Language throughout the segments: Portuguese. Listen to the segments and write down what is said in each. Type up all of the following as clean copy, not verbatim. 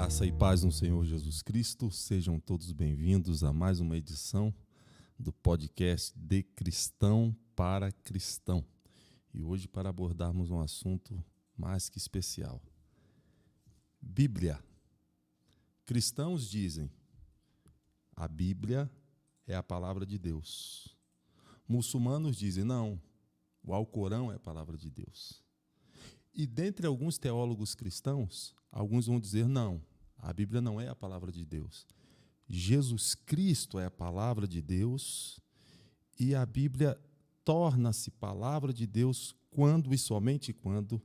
Graça e paz no Senhor Jesus Cristo, sejam todos bem-vindos a mais uma edição do podcast De Cristão para Cristão. E hoje para abordarmos um assunto mais que especial. Bíblia. Cristãos dizem, a Bíblia é a palavra de Deus. Muçulmanos dizem, não, o Alcorão é a palavra de Deus. E dentre alguns teólogos cristãos, alguns vão dizer, não, a Bíblia não é a palavra de Deus. Jesus Cristo é a palavra de Deus e a Bíblia torna-se palavra de Deus quando e somente quando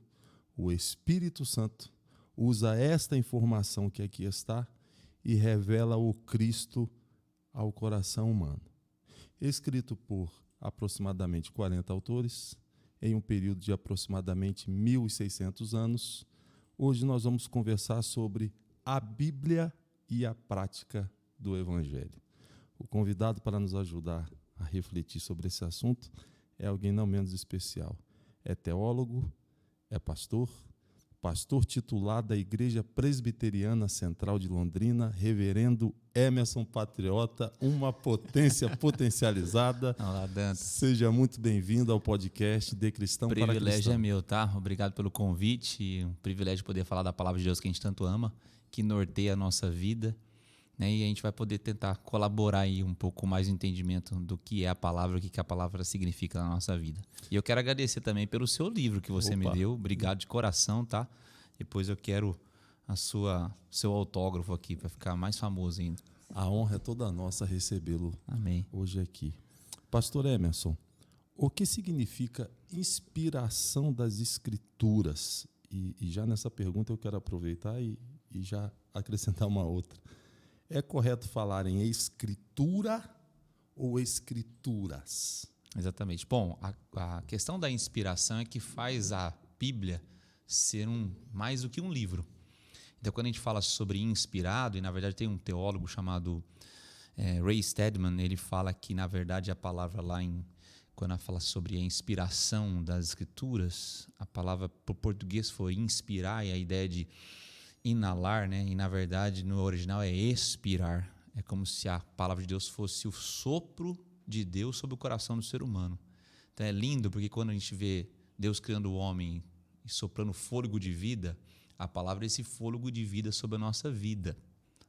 o Espírito Santo usa esta informação que aqui está e revela o Cristo ao coração humano. Escrito por aproximadamente 40 autores, em um período de aproximadamente 1.600 anos, hoje nós vamos conversar sobre a Bíblia e a prática do Evangelho. O convidado para nos ajudar a refletir sobre esse assunto é alguém não menos especial. É teólogo, é pastor titular da Igreja Presbiteriana Central de Londrina, reverendo Emerson Patriota, uma potência potencializada. Olá, Dantas. Seja muito bem-vindo ao podcast De Cristão para Cristão. O privilégio é meu, tá? Obrigado pelo convite e um privilégio poder falar da palavra de Deus que a gente tanto ama, que norteia a nossa vida, né? E a gente vai poder tentar colaborar aí um pouco mais no entendimento do que é a palavra, o que a palavra significa na nossa vida. E eu quero agradecer também pelo seu livro que você me deu. Obrigado de coração, tá? Depois eu quero seu autógrafo aqui para ficar mais famoso ainda. A honra é toda nossa recebê-lo. Amém. Hoje aqui. Pastor Emerson, o que significa inspiração das Escrituras? E já nessa pergunta eu quero aproveitar e já acrescentar uma outra. É correto falar em escritura ou escrituras? Exatamente. Bom, a questão da inspiração é que faz a Bíblia ser mais do que um livro. Então, quando a gente fala sobre inspirado, e na verdade tem um teólogo chamado Ray Stedman, ele fala que, na verdade, a palavra lá, quando ela fala sobre a inspiração das Escrituras, a palavra para o português foi inspirar, e a ideia de inalar, né? E na verdade no original é expirar. É como se a palavra de Deus fosse o sopro de Deus sobre o coração do ser humano. Então é lindo porque quando a gente vê Deus criando o homem e soprando fôlego de vida, a palavra é esse fôlego de vida sobre a nossa vida.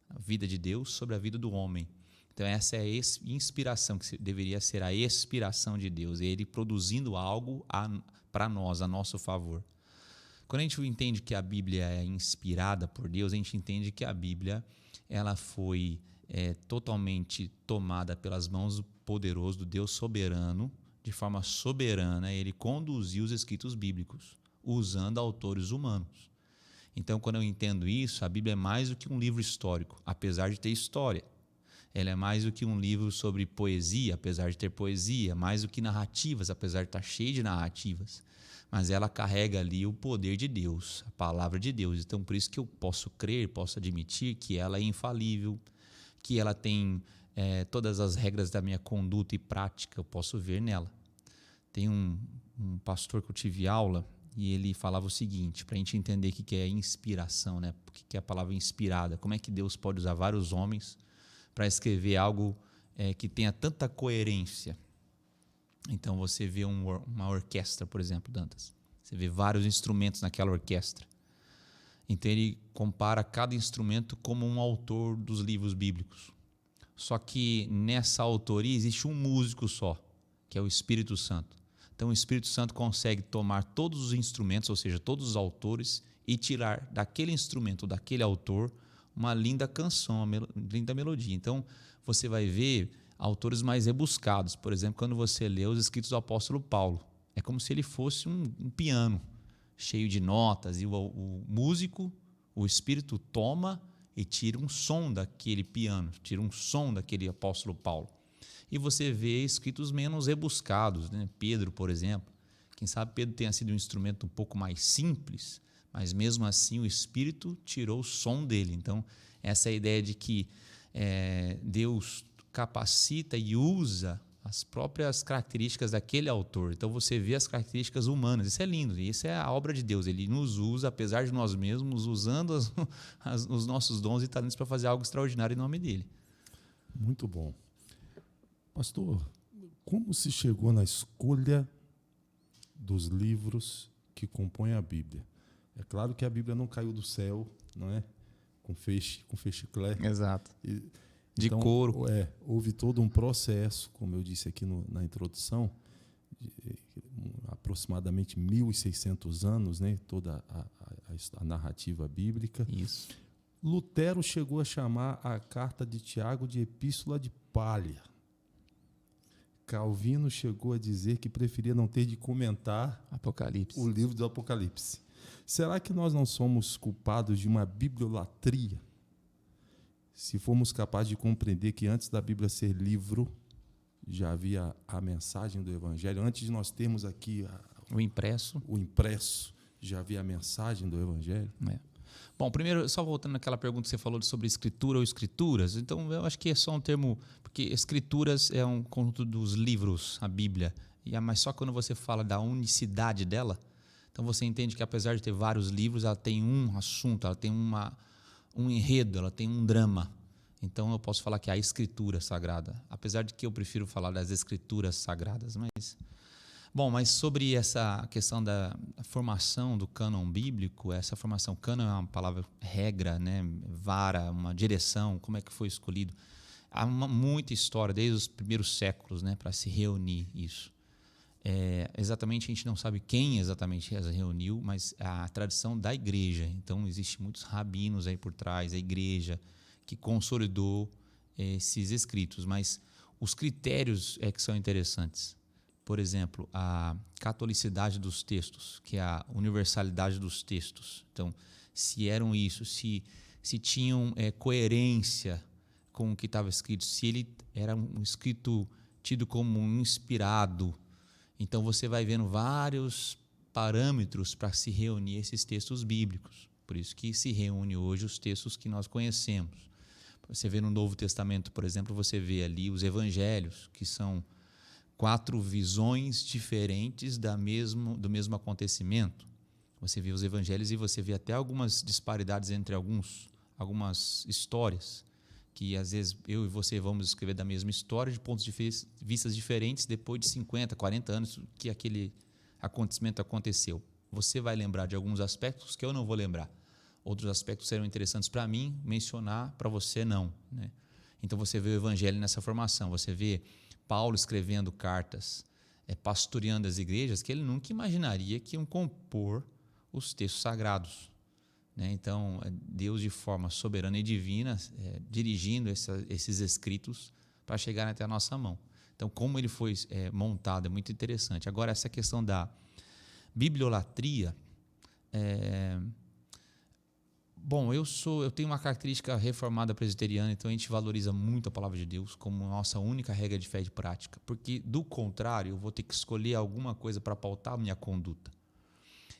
A vida de Deus sobre a vida do homem. Então essa é a inspiração, que deveria ser a expiração de Deus. É Ele produzindo algo para nós, a nosso favor. Quando a gente entende que a Bíblia é inspirada por Deus, a gente entende que a Bíblia ela foi totalmente tomada pelas mãos do poderoso, do Deus soberano, de forma soberana. Ele conduziu os escritos bíblicos, usando autores humanos. Então, quando eu entendo isso, a Bíblia é mais do que um livro histórico, apesar de ter história. Ela é mais do que um livro sobre poesia, apesar de ter poesia, mais do que narrativas, apesar de estar cheio de narrativas. Mas ela carrega ali o poder de Deus, a palavra de Deus. Então, por isso que eu posso crer, posso admitir que ela é infalível, que ela tem todas as regras da minha conduta e prática, eu posso ver nela. Tem um pastor que eu tive aula e ele falava o seguinte, para a gente entender o que é inspiração, né? O que é a palavra inspirada, como é que Deus pode usar vários homens para escrever algo que tenha tanta coerência. Então você vê uma orquestra, por exemplo, Dantas. Você vê vários instrumentos naquela orquestra. Então ele compara cada instrumento como um autor dos livros bíblicos. Só que nessa autoria existe um músico só, que é o Espírito Santo. Então o Espírito Santo consegue tomar todos os instrumentos, ou seja, todos os autores, e tirar daquele instrumento, daquele autor, uma linda canção, uma linda melodia. Então você vai ver autores mais rebuscados. Por exemplo, quando você lê os escritos do apóstolo Paulo, é como se ele fosse um piano cheio de notas, e o músico, o Espírito, toma e tira um som daquele piano, tira um som daquele apóstolo Paulo. E você vê escritos menos rebuscados, né? Pedro, por exemplo. Quem sabe Pedro tenha sido um instrumento um pouco mais simples, mas mesmo assim o Espírito tirou o som dele. Então, essa é a ideia de que Deus capacita e usa as próprias características daquele autor. Então você vê as características humanas. Isso é lindo. E isso é a obra de Deus. Ele nos usa, apesar de nós mesmos, usando os nossos dons e talentos para fazer algo extraordinário em nome dele. Muito bom. Pastor, como se chegou na escolha dos livros que compõem a Bíblia? É claro que a Bíblia não caiu do céu, não é? Com feixe-clé. Exato. De então, couro. Houve todo um processo, como eu disse aqui na introdução, de aproximadamente 1.600 anos, né? Toda a narrativa bíblica. Isso. Lutero chegou a chamar a carta de Tiago de epístola de palha. Calvino chegou a dizer que preferia não ter de comentar Apocalipse. o livro do Apocalipse. Será que nós não somos culpados de uma bibliolatria? Se formos capazes de compreender que antes da Bíblia ser livro, já havia a mensagem do Evangelho, antes de nós termos aqui o impresso, já havia a mensagem do Evangelho. Bom, primeiro, só voltando naquela pergunta que você falou sobre escritura ou escrituras, então eu acho que é só um termo, porque escrituras é um conjunto dos livros, a Bíblia, mas só quando você fala da unicidade dela, então você entende que apesar de ter vários livros, ela tem um assunto, ela tem um enredo, ela tem um drama. Então eu posso falar que é a escritura sagrada, apesar de que eu prefiro falar das escrituras sagradas. Mas sobre essa questão da formação do cânon bíblico, essa formação, cânon é uma palavra regra, né? Vara, uma direção, como é que foi escolhido. Há muita história, desde os primeiros séculos, né, para se reunir isso. Exatamente, a gente não sabe quem exatamente as reuniu, mas a tradição da igreja. Então, existem muitos rabinos aí por trás, a igreja que consolidou esses escritos. Mas os critérios que são interessantes. Por exemplo, a catolicidade dos textos, que é a universalidade dos textos. Então, se eram isso, se tinham coerência com o que estava escrito, se ele era um escrito tido como inspirado. Então, você vai vendo vários parâmetros para se reunir esses textos bíblicos. Por isso que se reúne hoje os textos que nós conhecemos. Você vê no Novo Testamento, por exemplo, você vê ali os evangelhos, que são 4 visões diferentes do mesmo acontecimento. Você vê os evangelhos e você vê até algumas disparidades entre algumas histórias, que às vezes eu e você vamos escrever da mesma história de pontos de vista diferentes depois de 50, 40 anos que aquele acontecimento aconteceu. Você vai lembrar de alguns aspectos que eu não vou lembrar. Outros aspectos serão interessantes para mim mencionar, para você não, né? Então você vê o evangelho nessa formação, você vê Paulo escrevendo cartas, pastoreando as igrejas, que ele nunca imaginaria que iam compor os textos sagrados, né? Então, Deus de forma soberana e divina, dirigindo esses escritos para chegarem até a nossa mão. Então, como ele foi montado é muito interessante. Agora, essa questão da bibliolatria, eu tenho uma característica reformada presbiteriana, então a gente valoriza muito a palavra de Deus como nossa única regra de fé e de prática, porque, do contrário, eu vou ter que escolher alguma coisa para pautar a minha conduta.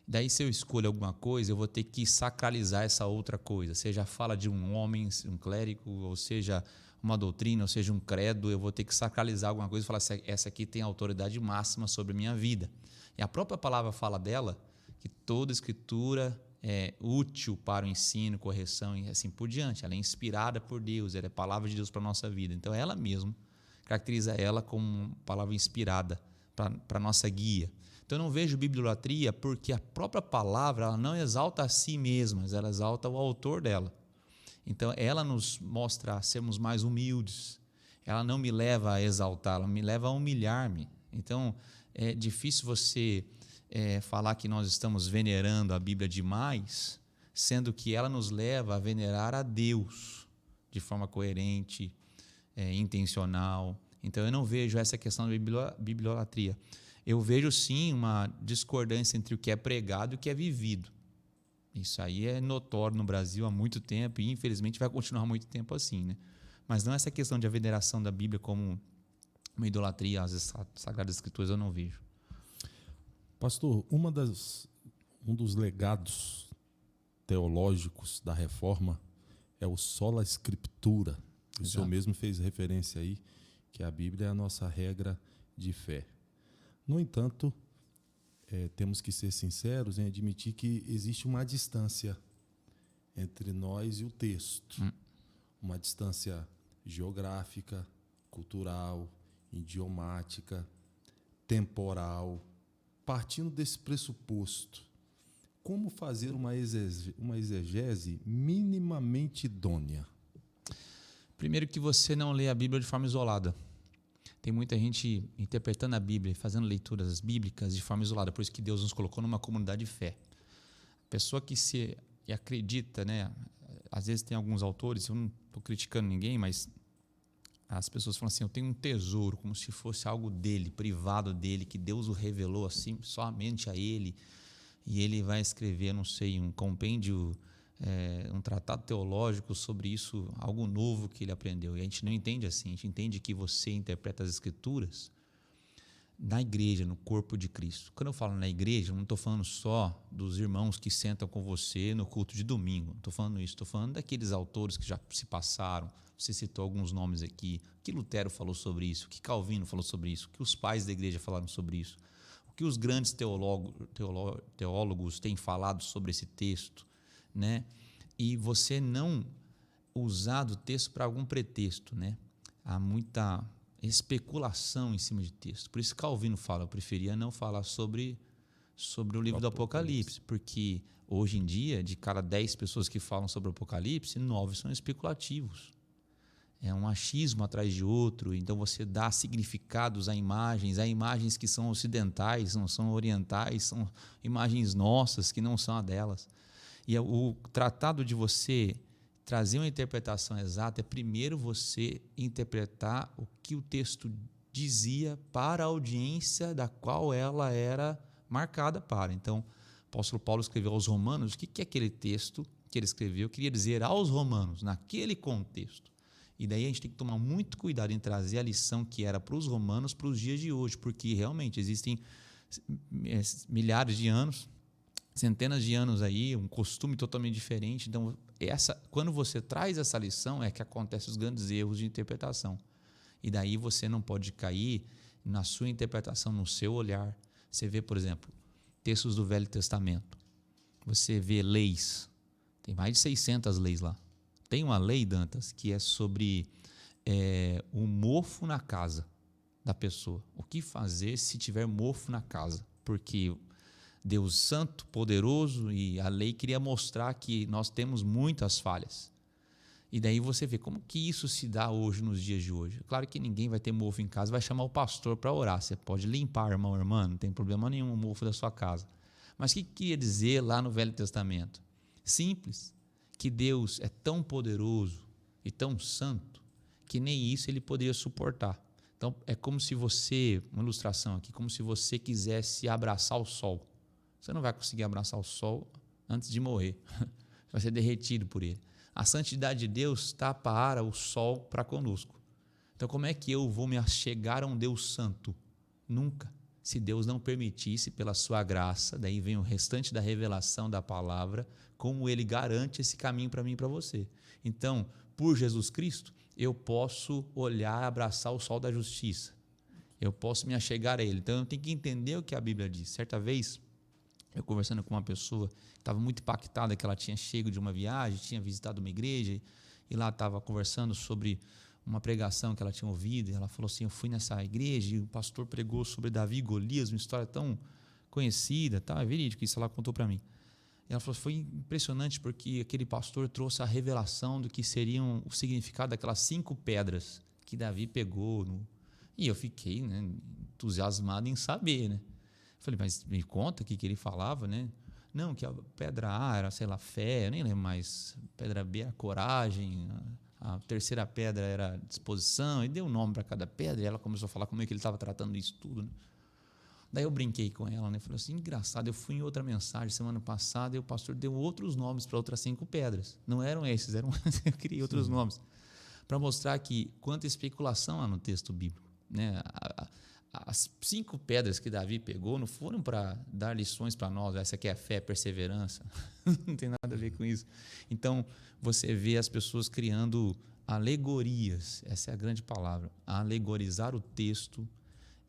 Daí, se eu escolho alguma coisa, eu vou ter que sacralizar essa outra coisa, seja a fala de um homem, um clérigo, ou seja uma doutrina, ou seja um credo, eu vou ter que sacralizar alguma coisa e falar assim, essa aqui tem autoridade máxima sobre a minha vida. E a própria palavra fala dela, que toda escritura é útil para o ensino, correção e assim por diante. Ela é inspirada por Deus, ela é palavra de Deus para a nossa vida. Então, ela mesma caracteriza ela como palavra inspirada para a nossa guia. Então, eu não vejo bibliolatria porque a própria palavra ela não exalta a si mesma, mas ela exalta o autor dela. Então, ela nos mostra a sermos mais humildes. Ela não me leva a exaltar, ela me leva a humilhar-me. Então, é difícil você falar que nós estamos venerando a Bíblia demais, sendo que ela nos leva a venerar a Deus de forma coerente, intencional. Então, eu não vejo essa questão da bibliolatria. Eu vejo, sim, uma discordância entre o que é pregado e o que é vivido. Isso aí é notório no Brasil há muito tempo e, infelizmente, vai continuar muito tempo assim, né? Mas não essa questão de a veneração da Bíblia como uma idolatria às Sagradas Escrituras, eu não vejo. Pastor, um dos legados teológicos da Reforma é o sola scriptura. O senhor mesmo fez referência aí, que a Bíblia é a nossa regra de fé. No entanto, temos que ser sinceros em admitir que existe uma distância entre nós e o texto. Uma distância geográfica, cultural, idiomática, temporal. Partindo desse pressuposto, como fazer uma exegese minimamente idônea? Primeiro que você não lê a Bíblia de forma isolada. Tem muita gente interpretando a Bíblia, fazendo leituras bíblicas de forma isolada. Por isso que Deus nos colocou numa comunidade de fé. A pessoa que se acredita, né? Às vezes tem alguns autores, eu não estou criticando ninguém, mas as pessoas falam assim, eu tenho um tesouro, como se fosse algo dele, privado dele, que Deus o revelou assim, somente a ele, e ele vai escrever, não sei, um compêndio, um tratado teológico sobre isso, algo novo que ele aprendeu. E a gente não entende assim, a gente entende que você interpreta as Escrituras na igreja, no corpo de Cristo. Quando eu falo na igreja, eu não estou falando só dos irmãos que sentam com você no culto de domingo. Não estou falando isso. Estou falando daqueles autores que já se passaram. Você citou alguns nomes aqui. O que Lutero falou sobre isso? O que Calvino falou sobre isso? O que os pais da igreja falaram sobre isso? O que os grandes teólogos têm falado sobre esse texto, né? E você não usar do texto para algum pretexto, né? Há muita especulação em cima de texto. Por isso Calvino fala, eu preferia não falar sobre o livro do Apocalipse, porque hoje em dia, de cada 10 pessoas que falam sobre o Apocalipse, 9 são especulativos. É um achismo atrás de outro, então você dá significados a imagens que são ocidentais, não são orientais, são imagens nossas que não são a delas. E o tratado de você trazer uma interpretação exata é primeiro você interpretar o que o texto dizia para a audiência da qual ela era marcada para. Então, o apóstolo Paulo escreveu aos Romanos, o que é aquele texto que ele escreveu? Queria dizer aos Romanos, naquele contexto. E daí a gente tem que tomar muito cuidado em trazer a lição que era para os romanos para os dias de hoje, porque realmente existem milhares de anos, centenas de anos aí, um costume totalmente diferente. Então, quando você traz essa lição, é que acontecem os grandes erros de interpretação. E daí você não pode cair na sua interpretação, no seu olhar. Você vê, por exemplo, textos do Velho Testamento. Você vê leis. Tem mais de 600 leis lá. Tem uma lei, Dantas, que é sobre o mofo na casa da pessoa. O que fazer se tiver mofo na casa? Porque Deus santo, poderoso, e a lei queria mostrar que nós temos muitas falhas. E daí você vê como que isso se dá hoje, nos dias de hoje. Claro que ninguém vai ter mofo em casa, vai chamar o pastor para orar. Você pode limpar, irmão, irmã, não tem problema nenhum o mofo da sua casa. Mas o que queria dizer lá no Velho Testamento? Simples, que Deus é tão poderoso e tão santo que nem isso ele poderia suportar. Então, é como se você, uma ilustração aqui, como se você quisesse abraçar o sol. Você não vai conseguir abraçar o sol antes de morrer. Vai ser derretido por ele. A santidade de Deus está para o sol para conosco. Então, como é que eu vou me achegar a um Deus santo? Nunca. Se Deus não permitisse, pela sua graça, daí vem o restante da revelação da palavra, como ele garante esse caminho para mim e para você. Então, por Jesus Cristo, eu posso olhar e abraçar o sol da justiça. Eu posso me achegar a ele. Então, eu tenho que entender o que a Bíblia diz. Certa vez, eu conversando com uma pessoa que estava muito impactada, que ela tinha chego de uma viagem, tinha visitado uma igreja, e lá estava conversando sobre uma pregação que ela tinha ouvido, e ela falou assim, eu fui nessa igreja e o pastor pregou sobre Davi e Golias, uma história tão conhecida, tá? É verídico, isso ela contou para mim. E ela falou, foi impressionante porque aquele pastor trouxe a revelação do que seriam o significado daquelas 5 pedras que Davi pegou. E eu fiquei, né, entusiasmado em saber, né? Falei, mas me conta o que ele falava, né? Não, que a pedra A era, sei lá, fé, eu nem lembro mais. Pedra B era coragem, a terceira pedra era disposição, e deu um nome para cada pedra, e ela começou a falar como é que ele estava tratando isso tudo, né? Daí eu brinquei com ela, né? Falei assim, engraçado, eu fui em outra mensagem semana passada e o pastor deu outros nomes para outras 5 pedras. Não eram esses, eu criei outros nomes. Para mostrar que quanta especulação há no texto bíblico, né? As 5 pedras que Davi pegou não foram para dar lições para nós, essa aqui é a fé, perseverança, não tem nada a ver com isso. Então, você vê as pessoas criando alegorias, essa é a grande palavra. Alegorizar o texto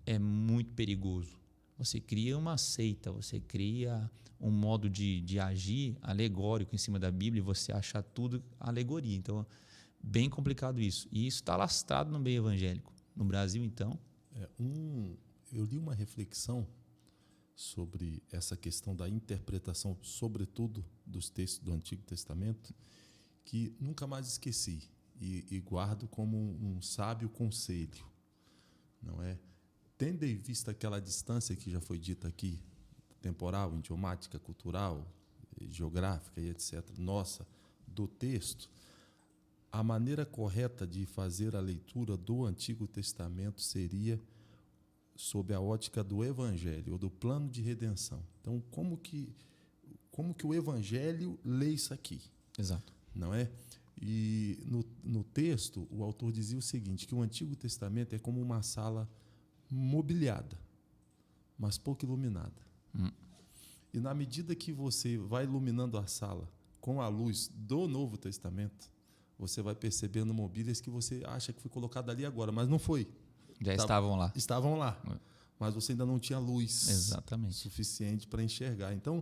é muito perigoso. Você cria uma seita, você cria um modo de agir alegórico em cima da Bíblia e você acha tudo alegoria. Então, bem complicado isso. E isso está lastrado no meio evangélico. No Brasil, então. Eu li uma reflexão sobre essa questão da interpretação, sobretudo dos textos do Antigo Testamento, que nunca mais esqueci e guardo como um sábio conselho, não é? Tendo em vista aquela distância que já foi dita aqui, temporal, idiomática, cultural, geográfica e etc., nossa, do texto, a maneira correta de fazer a leitura do Antigo Testamento seria sob a ótica do Evangelho, ou do plano de redenção. Então, como que o Evangelho lê isso aqui? Exato. Não é? E no texto, o autor dizia o seguinte, que o Antigo Testamento é como uma sala mobiliada, mas pouco iluminada. E na medida que você vai iluminando a sala com a luz do Novo Testamento, você vai percebendo mobílias que você acha que foi colocada ali agora, mas não foi. Já estavam lá. Estavam lá, mas você ainda não tinha luz Exatamente. suficiente para enxergar. Então,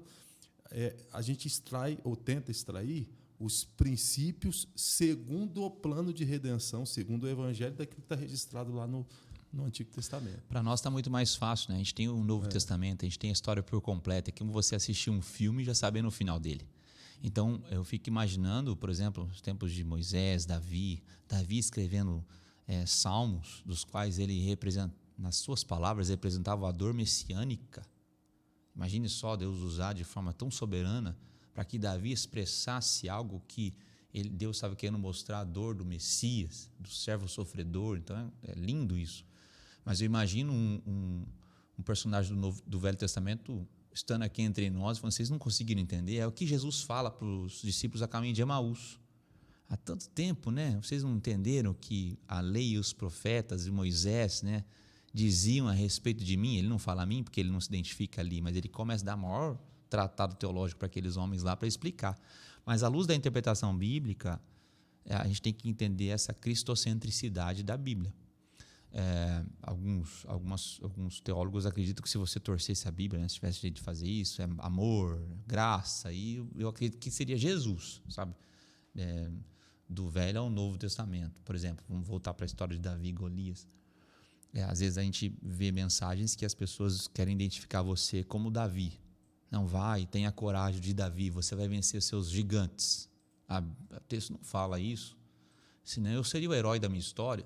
a gente extrai ou tenta extrair os princípios segundo o plano de redenção, segundo o Evangelho, daquilo que está registrado lá no Antigo Testamento. Para nós está muito mais fácil, né? A gente tem o Novo Testamento, a gente tem a história por completa, é como você assistir um filme e já sabendo o final dele. Então, eu fico imaginando, por exemplo, os tempos de Moisés, Davi escrevendo salmos, dos quais ele representa, nas suas palavras, representava a dor messiânica. Imagine só Deus usar de forma tão soberana para que Davi expressasse algo que Deus estava querendo mostrar, a dor do Messias, do servo sofredor. Então, é lindo isso. Mas eu imagino um personagem do Velho Testamento estando aqui entre nós, falando, vocês não conseguiram entender, é o que Jesus fala para os discípulos a caminho de Emaús. Há tanto tempo, né? Vocês não entenderam que a lei e os profetas e Moisés, né, diziam a respeito de mim? Ele não fala a mim porque ele não se identifica ali, mas ele começa a dar maior tratado teológico para aqueles homens lá para explicar. Mas à luz da interpretação bíblica, a gente tem que entender essa cristocentricidade da Bíblia. Alguns teólogos acreditam que se você torcesse a Bíblia, né, se tivesse jeito de fazer isso, é amor, graça, e eu acredito que seria Jesus, sabe? Do Velho ao Novo Testamento, por exemplo. Vamos voltar para a história de Davi e Golias. Às vezes a gente vê mensagens que as pessoas querem identificar você como Davi. Não vai, tenha coragem de Davi, você vai vencer os seus gigantes. O texto não fala isso, senão eu seria o herói da minha história.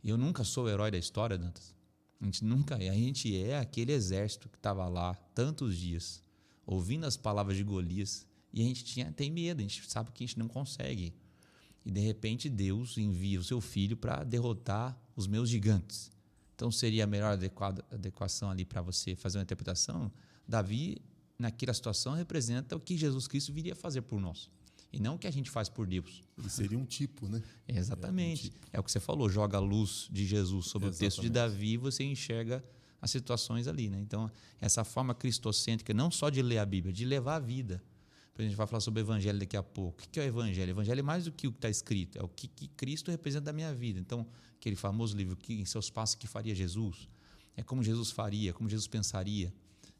E eu nunca sou o herói da história, Dantas. A gente é aquele exército que estava lá tantos dias, ouvindo as palavras de Golias, e a gente tem medo, a gente sabe que a gente não consegue. E de repente Deus envia o seu filho para derrotar os meus gigantes. Então seria a melhor adequação ali para você fazer uma interpretação. Davi, naquela situação, representa o que Jesus Cristo viria fazer por nós. E não o que a gente faz por Deus. Ele seria um tipo, né? Exatamente. É o que você falou, joga a luz de Jesus sobre Exatamente. O texto de Davi e você enxerga as situações ali, né? Então, essa forma cristocêntrica, não só de ler a Bíblia, de levar a vida. A gente vai falar sobre o Evangelho daqui a pouco. O que é o Evangelho? O Evangelho é mais do que o que está escrito, é o que Cristo representa da minha vida. Então, aquele famoso livro, Em Seus Passos, que faria Jesus? É como Jesus faria, como Jesus pensaria.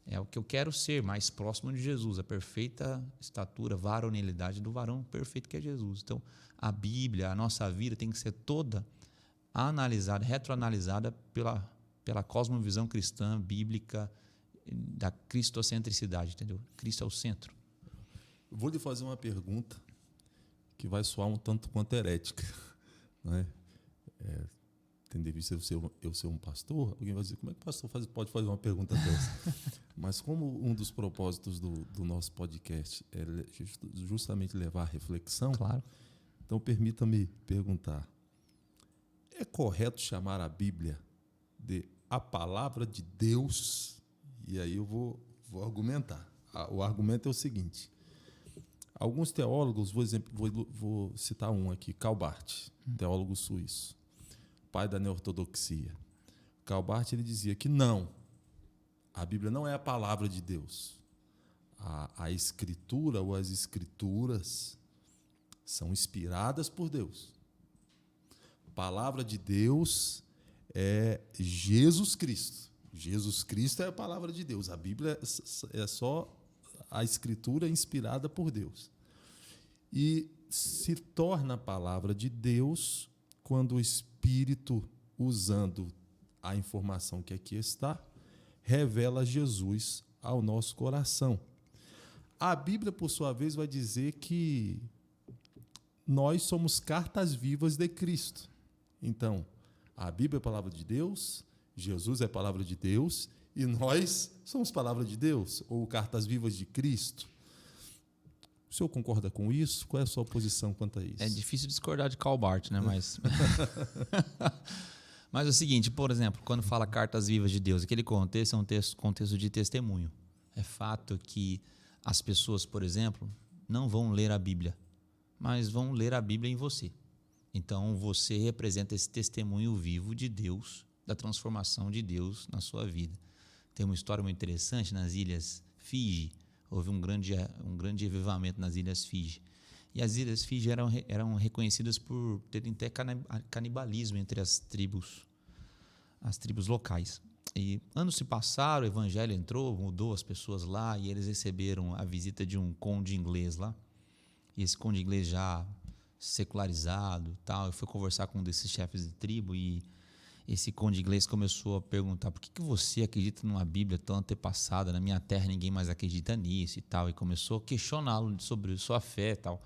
É o que eu quero ser, mais próximo de Jesus, a perfeita estatura, varonilidade do varão perfeito que é Jesus. Então, a Bíblia, a nossa vida tem que ser toda analisada, retroanalisada pela cosmovisão cristã, bíblica, da cristocentricidade, entendeu? Cristo é o centro. Eu vou lhe fazer uma pergunta que vai soar um tanto quanto herética, não é? Tendo em vista eu ser um pastor, alguém vai dizer, como é que o pastor pode fazer uma pergunta dessa? Mas como um dos propósitos do nosso podcast é justamente levar a reflexão, claro. Então permita-me perguntar, é correto chamar a Bíblia de a palavra de Deus? E aí eu vou argumentar. O argumento é o seguinte, alguns teólogos, vou citar um aqui, Karl Barth, teólogo suíço, pai da neortodoxia. Karl Barth, ele dizia que não, a Bíblia não é a palavra de Deus. A Escritura ou as Escrituras são inspiradas por Deus. palavra de Deus é Jesus Cristo. Jesus Cristo é a palavra de Deus. A Bíblia é só a escritura inspirada por Deus. E se torna a palavra de Deus quando o Espírito, usando a informação que aqui está, revela Jesus ao nosso coração. A Bíblia, por sua vez, vai dizer que nós somos cartas vivas de Cristo. Então, a Bíblia é a palavra de Deus, Jesus é a palavra de Deus, e nós somos palavra de Deus, ou cartas vivas de Cristo. O senhor concorda com isso? Qual é a sua posição quanto a isso? É difícil discordar de Karl Barth, né? Mas é o seguinte, por exemplo, quando fala cartas vivas de Deus, aquele contexto é um contexto de testemunho. É fato que as pessoas, por exemplo, não vão ler a Bíblia, mas vão ler a Bíblia em você. Então, você representa esse testemunho vivo de Deus, da transformação de Deus na sua vida. Tem uma história muito interessante nas Ilhas Fiji. Houve um grande avivamento nas Ilhas Fiji. E as Ilhas Fiji eram reconhecidas por terem até canibalismo entre as tribos locais. E anos se passaram, o evangelho entrou, mudou as pessoas lá, e eles receberam a visita de um conde inglês lá. E esse conde inglês já secularizado e tal, eu fui conversar com um desses chefes de tribo, e esse conde inglês começou a perguntar: por que você acredita numa Bíblia tão antepassada? Na minha terra ninguém mais acredita nisso e tal. E começou a questioná-lo sobre sua fé e tal.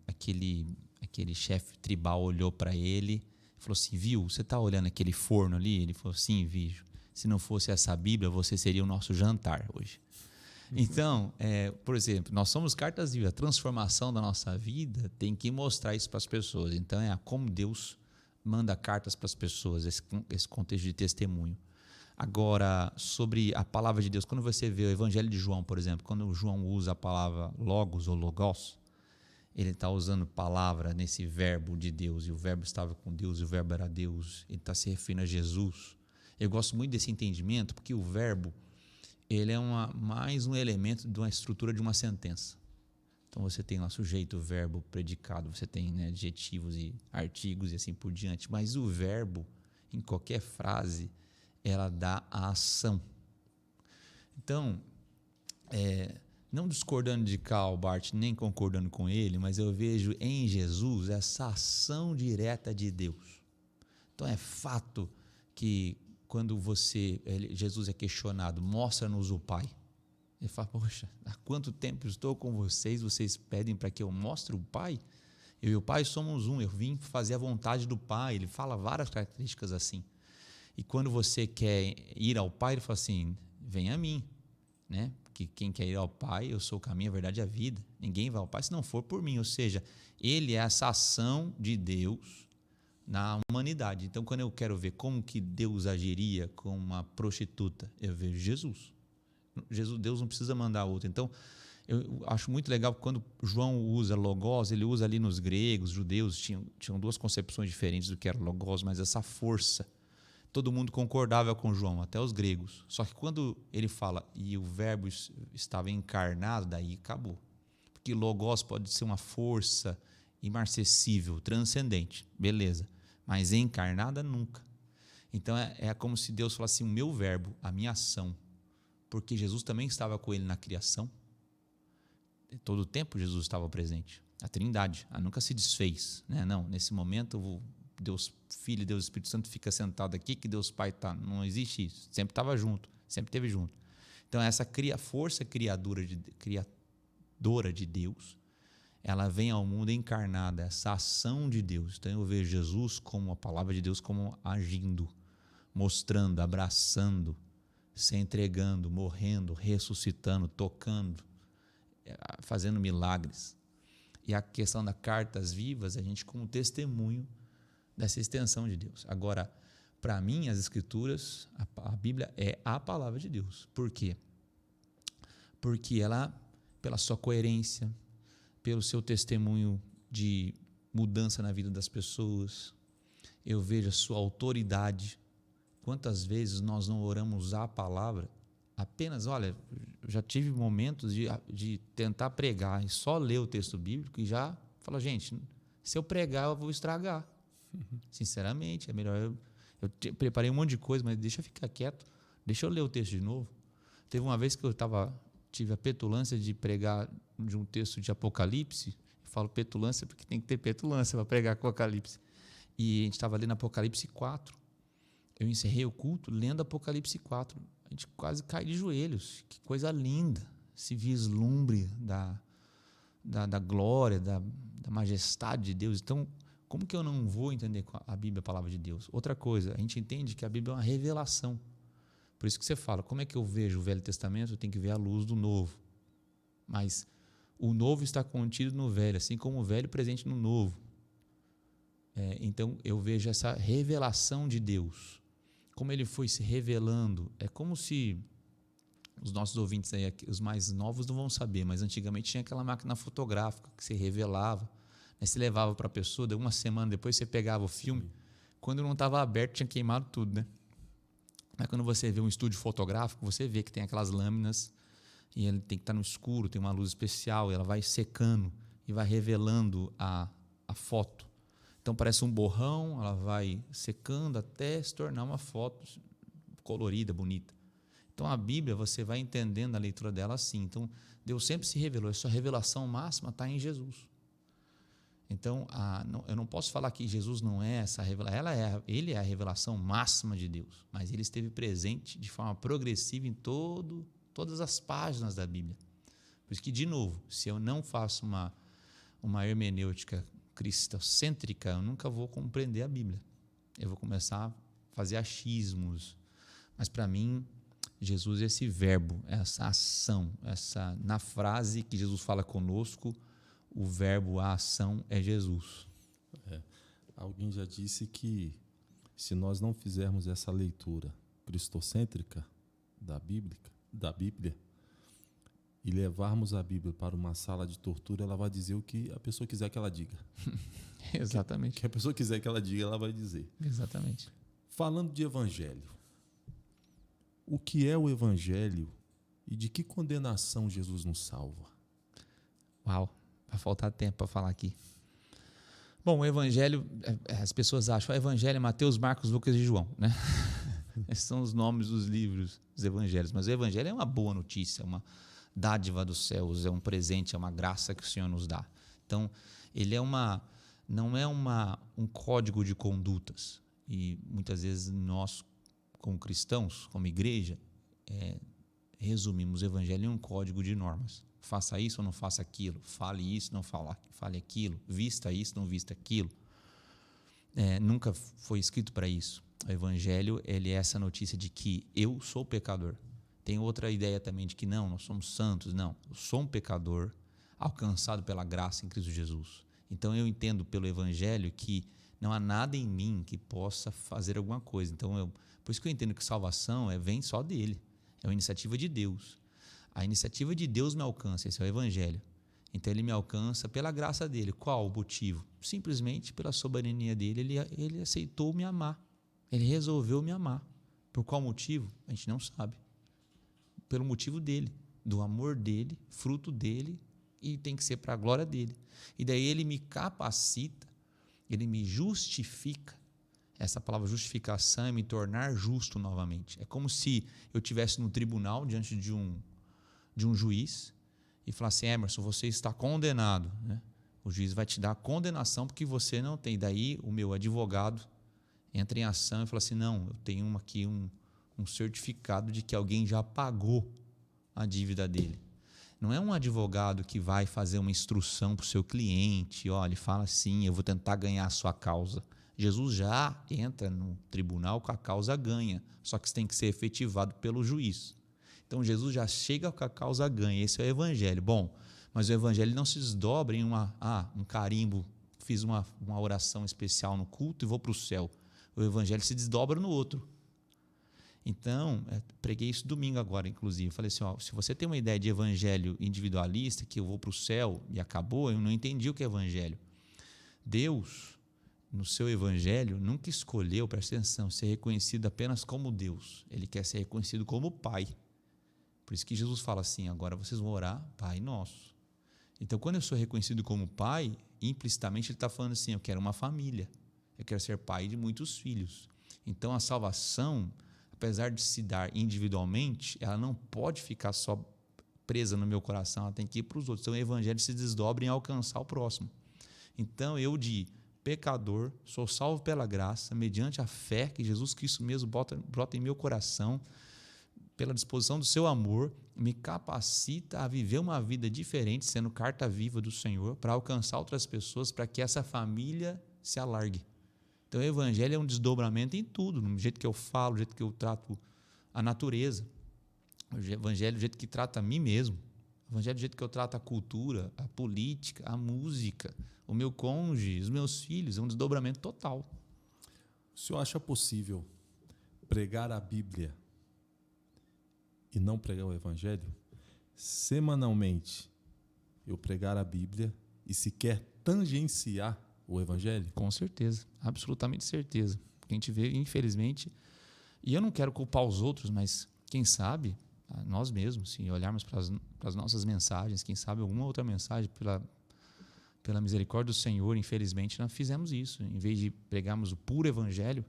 Aquele chefe tribal olhou para ele e falou assim: viu, você está olhando aquele forno ali? Ele falou: sim, vejo. Se não fosse essa Bíblia, você seria o nosso jantar hoje. Então, por exemplo, nós somos cartas vivas. A transformação da nossa vida tem que mostrar isso para as pessoas. Então, é como Deus manda cartas para as pessoas, esse contexto de testemunho. Agora, sobre a palavra de Deus, quando você vê o Evangelho de João, por exemplo, quando João usa a palavra logos ou logos, ele está usando palavra nesse verbo de Deus, e o verbo estava com Deus, e o verbo era Deus, ele está se referindo a Jesus. Eu gosto muito desse entendimento, porque o verbo ele é mais um elemento de uma estrutura de uma sentença. Então você tem lá sujeito, verbo, predicado, você tem, né, adjetivos e artigos e assim por diante, mas o verbo, em qualquer frase, ela dá a ação. Então, não discordando de Karl Barth, nem concordando com ele, mas eu vejo em Jesus essa ação direta de Deus. Então é fato que quando Jesus é questionado, mostra-nos o Pai. Ele fala: poxa, há quanto tempo estou com vocês pedem para que eu mostre o Pai? Eu e o Pai somos um, eu vim fazer a vontade do Pai. Ele fala várias características assim. E quando você quer ir ao Pai, ele fala assim: vem a mim, né? Porque quem quer ir ao Pai, eu sou o caminho, a verdade e a vida. Ninguém vai ao Pai se não for por mim. Ou seja, ele é essa ação de Deus na humanidade. Então, quando eu quero ver como que Deus agiria com uma prostituta, eu vejo Jesus. Deus não precisa mandar outra. Então, eu acho muito legal quando João usa logos, ele usa ali nos gregos, judeus tinham duas concepções diferentes do que era logos, mas essa força, todo mundo concordava com João, até os gregos. Só que quando ele fala e o verbo estava encarnado, daí acabou. Porque logos pode ser uma força imarcessível, transcendente, beleza, mas encarnada nunca. Então é como se Deus falasse: o meu verbo, a minha ação, porque Jesus também estava com ele na criação. Todo o tempo Jesus estava presente. A Trindade, ela nunca se desfez, né? Não, nesse momento o Deus Filho e Deus Espírito Santo fica sentado aqui, que Deus Pai está. Não existe isso. Sempre estava junto, sempre esteve junto. Então essa força criadora de Deus, ela vem ao mundo encarnada, essa ação de Deus. Então eu vejo Jesus como a palavra de Deus, como agindo, mostrando, abraçando, se entregando, morrendo, ressuscitando, tocando, fazendo milagres. E a questão das cartas vivas, a gente como testemunho dessa extensão de Deus. Agora, para mim, as Escrituras, a Bíblia é a palavra de Deus. Por quê? Porque ela, pela sua coerência, pelo seu testemunho de mudança na vida das pessoas, eu vejo a sua autoridade. Quantas vezes nós não oramos a palavra? Apenas, olha, já tive momentos de tentar pregar e só ler o texto bíblico e já fala: gente, se eu pregar eu vou estragar. Sinceramente, é melhor. Preparei um monte de coisa, mas deixa eu ficar quieto. Deixa eu ler o texto de novo. Teve uma vez que eu tive a petulância de pregar de um texto de Apocalipse. Eu falo petulância porque tem que ter petulância para pregar Apocalipse. E a gente estava lendo Apocalipse 4. Eu encerrei o culto lendo Apocalipse 4. A gente quase cai de joelhos. Que coisa linda. Esse vislumbre da glória, da majestade de Deus. Então, como que eu não vou entender a Bíblia, a palavra de Deus? Outra coisa, a gente entende que a Bíblia é uma revelação. Por isso que você fala, como é que eu vejo o Velho Testamento? Eu tenho que ver a luz do Novo. Mas o Novo está contido no Velho, assim como o Velho presente no Novo. Então, eu vejo essa revelação de Deus. Como ele foi se revelando. É como se os nossos ouvintes aí, os mais novos não vão saber, mas antigamente tinha aquela máquina fotográfica que se revelava. Aí você levava para a pessoa, daí uma semana depois você pegava o filme. Quando não estava aberto, tinha queimado tudo, né? Mas quando você vê um estúdio fotográfico, você vê que tem aquelas lâminas e ele tem que estar no escuro, tem uma luz especial, e ela vai secando e vai revelando a foto. Então parece um borrão, ela vai secando até se tornar uma foto colorida, bonita. Então a Bíblia, você vai entendendo a leitura dela assim. Então Deus sempre se revelou, a sua revelação máxima está em Jesus. Então, eu não posso falar que Jesus não é essa revelação, ele é a revelação máxima de Deus, mas ele esteve presente de forma progressiva em todas as páginas da Bíblia. Por isso que, de novo, se eu não faço uma hermenêutica cristocêntrica, eu nunca vou compreender a Bíblia. Eu vou começar a fazer achismos. Mas, para mim, Jesus é esse verbo, essa ação, na frase que Jesus fala conosco, o verbo, a ação é Jesus. Alguém já disse que se nós não fizermos essa leitura cristocêntrica da Bíblia e levarmos a Bíblia para uma sala de tortura, ela vai dizer o que a pessoa quiser que ela diga. Exatamente. O que a pessoa quiser que ela diga, ela vai dizer. Exatamente. Falando de evangelho, o que é o evangelho e de que condenação Jesus nos salva? Uau! Vai faltar tempo para falar aqui. Bom, o Evangelho, as pessoas acham, o Evangelho é Mateus, Marcos, Lucas e João, né? Esses são os nomes dos livros dos Evangelhos. Mas o Evangelho é uma boa notícia, uma dádiva dos céus, é um presente, é uma graça que o Senhor nos dá. Então, ele não é um código de condutas. E muitas vezes nós, como cristãos, como igreja, resumimos o Evangelho em um código de normas. Faça isso ou não faça aquilo, fale isso, não fale aquilo, vista isso, não vista aquilo. Nunca foi escrito para isso. O Evangelho, ele é essa notícia de que eu sou pecador. Tem outra ideia também de que não, nós somos santos. Não, eu sou um pecador alcançado pela graça em Cristo Jesus. Então eu entendo pelo Evangelho que não há nada em mim que possa fazer alguma coisa. Então por isso que eu entendo que salvação vem só dele, é uma iniciativa de Deus. A iniciativa de Deus me alcança, esse é o Evangelho. Então ele me alcança pela graça dele. Qual o motivo? Simplesmente pela soberania dele, ele aceitou me amar. Ele resolveu me amar. Por qual motivo? A gente não sabe. Pelo motivo dele, do amor dele, fruto dele, e tem que ser para a glória dele. E daí ele me capacita, ele me justifica. Essa palavra justificação é me tornar justo novamente. É como se eu estivesse no tribunal diante de um juiz e falar assim, Emerson, você está condenado, né? O juiz vai te dar a condenação porque você não tem. Daí o meu advogado entra em ação e fala assim, não, eu tenho aqui um certificado de que alguém já pagou a dívida dele. Não é um advogado que vai fazer uma instrução para o seu cliente, olha, ele fala assim, eu vou tentar ganhar a sua causa. Jesus já entra no tribunal com a causa ganha, só que isso tem que ser efetivado pelo juiz. Então, Jesus já chega com a causa ganha. Esse é o Evangelho. Bom, mas o Evangelho não se desdobra em um carimbo. Fiz uma oração especial no culto e vou para o céu. O Evangelho se desdobra no outro. Então, preguei isso domingo agora, inclusive. Falei assim, se você tem uma ideia de evangelho individualista, que eu vou para o céu e acabou, eu não entendi o que é evangelho. Deus, no seu evangelho, nunca escolheu, presta atenção, ser reconhecido apenas como Deus. Ele quer ser reconhecido como Pai. Por isso que Jesus fala assim, agora vocês vão orar, Pai Nosso. Então, quando eu sou reconhecido como Pai, implicitamente ele está falando assim, eu quero uma família. eu quero ser pai de muitos filhos. Então, a salvação, apesar de se dar individualmente, ela não pode ficar só presa no meu coração, ela tem que ir para os outros. Então, o evangelho se desdobra em alcançar o próximo. Então, eu de pecador, sou salvo pela graça, mediante a fé que Jesus Cristo mesmo brota em meu coração, pela disposição do seu amor, me capacita a viver uma vida diferente, sendo carta viva do Senhor, para alcançar outras pessoas, para que essa família se alargue. Então, o evangelho é um desdobramento em tudo, no jeito que eu falo, no jeito que eu trato a natureza. O evangelho é o jeito que trata a mim mesmo. O evangelho é o jeito que eu trato a cultura, a política, a música, o meu cônjuge, os meus filhos. É um desdobramento total. O senhor acha possível pregar a Bíblia e não pregar o evangelho? Semanalmente, eu pregar a Bíblia e sequer tangenciar o evangelho? Com certeza, absolutamente certeza. Porque a gente vê, infelizmente, e eu não quero culpar os outros, mas quem sabe, nós mesmos, se olharmos para as nossas mensagens, quem sabe alguma outra mensagem, pela misericórdia do Senhor, infelizmente, nós fizemos isso. Em vez de pregarmos o puro evangelho,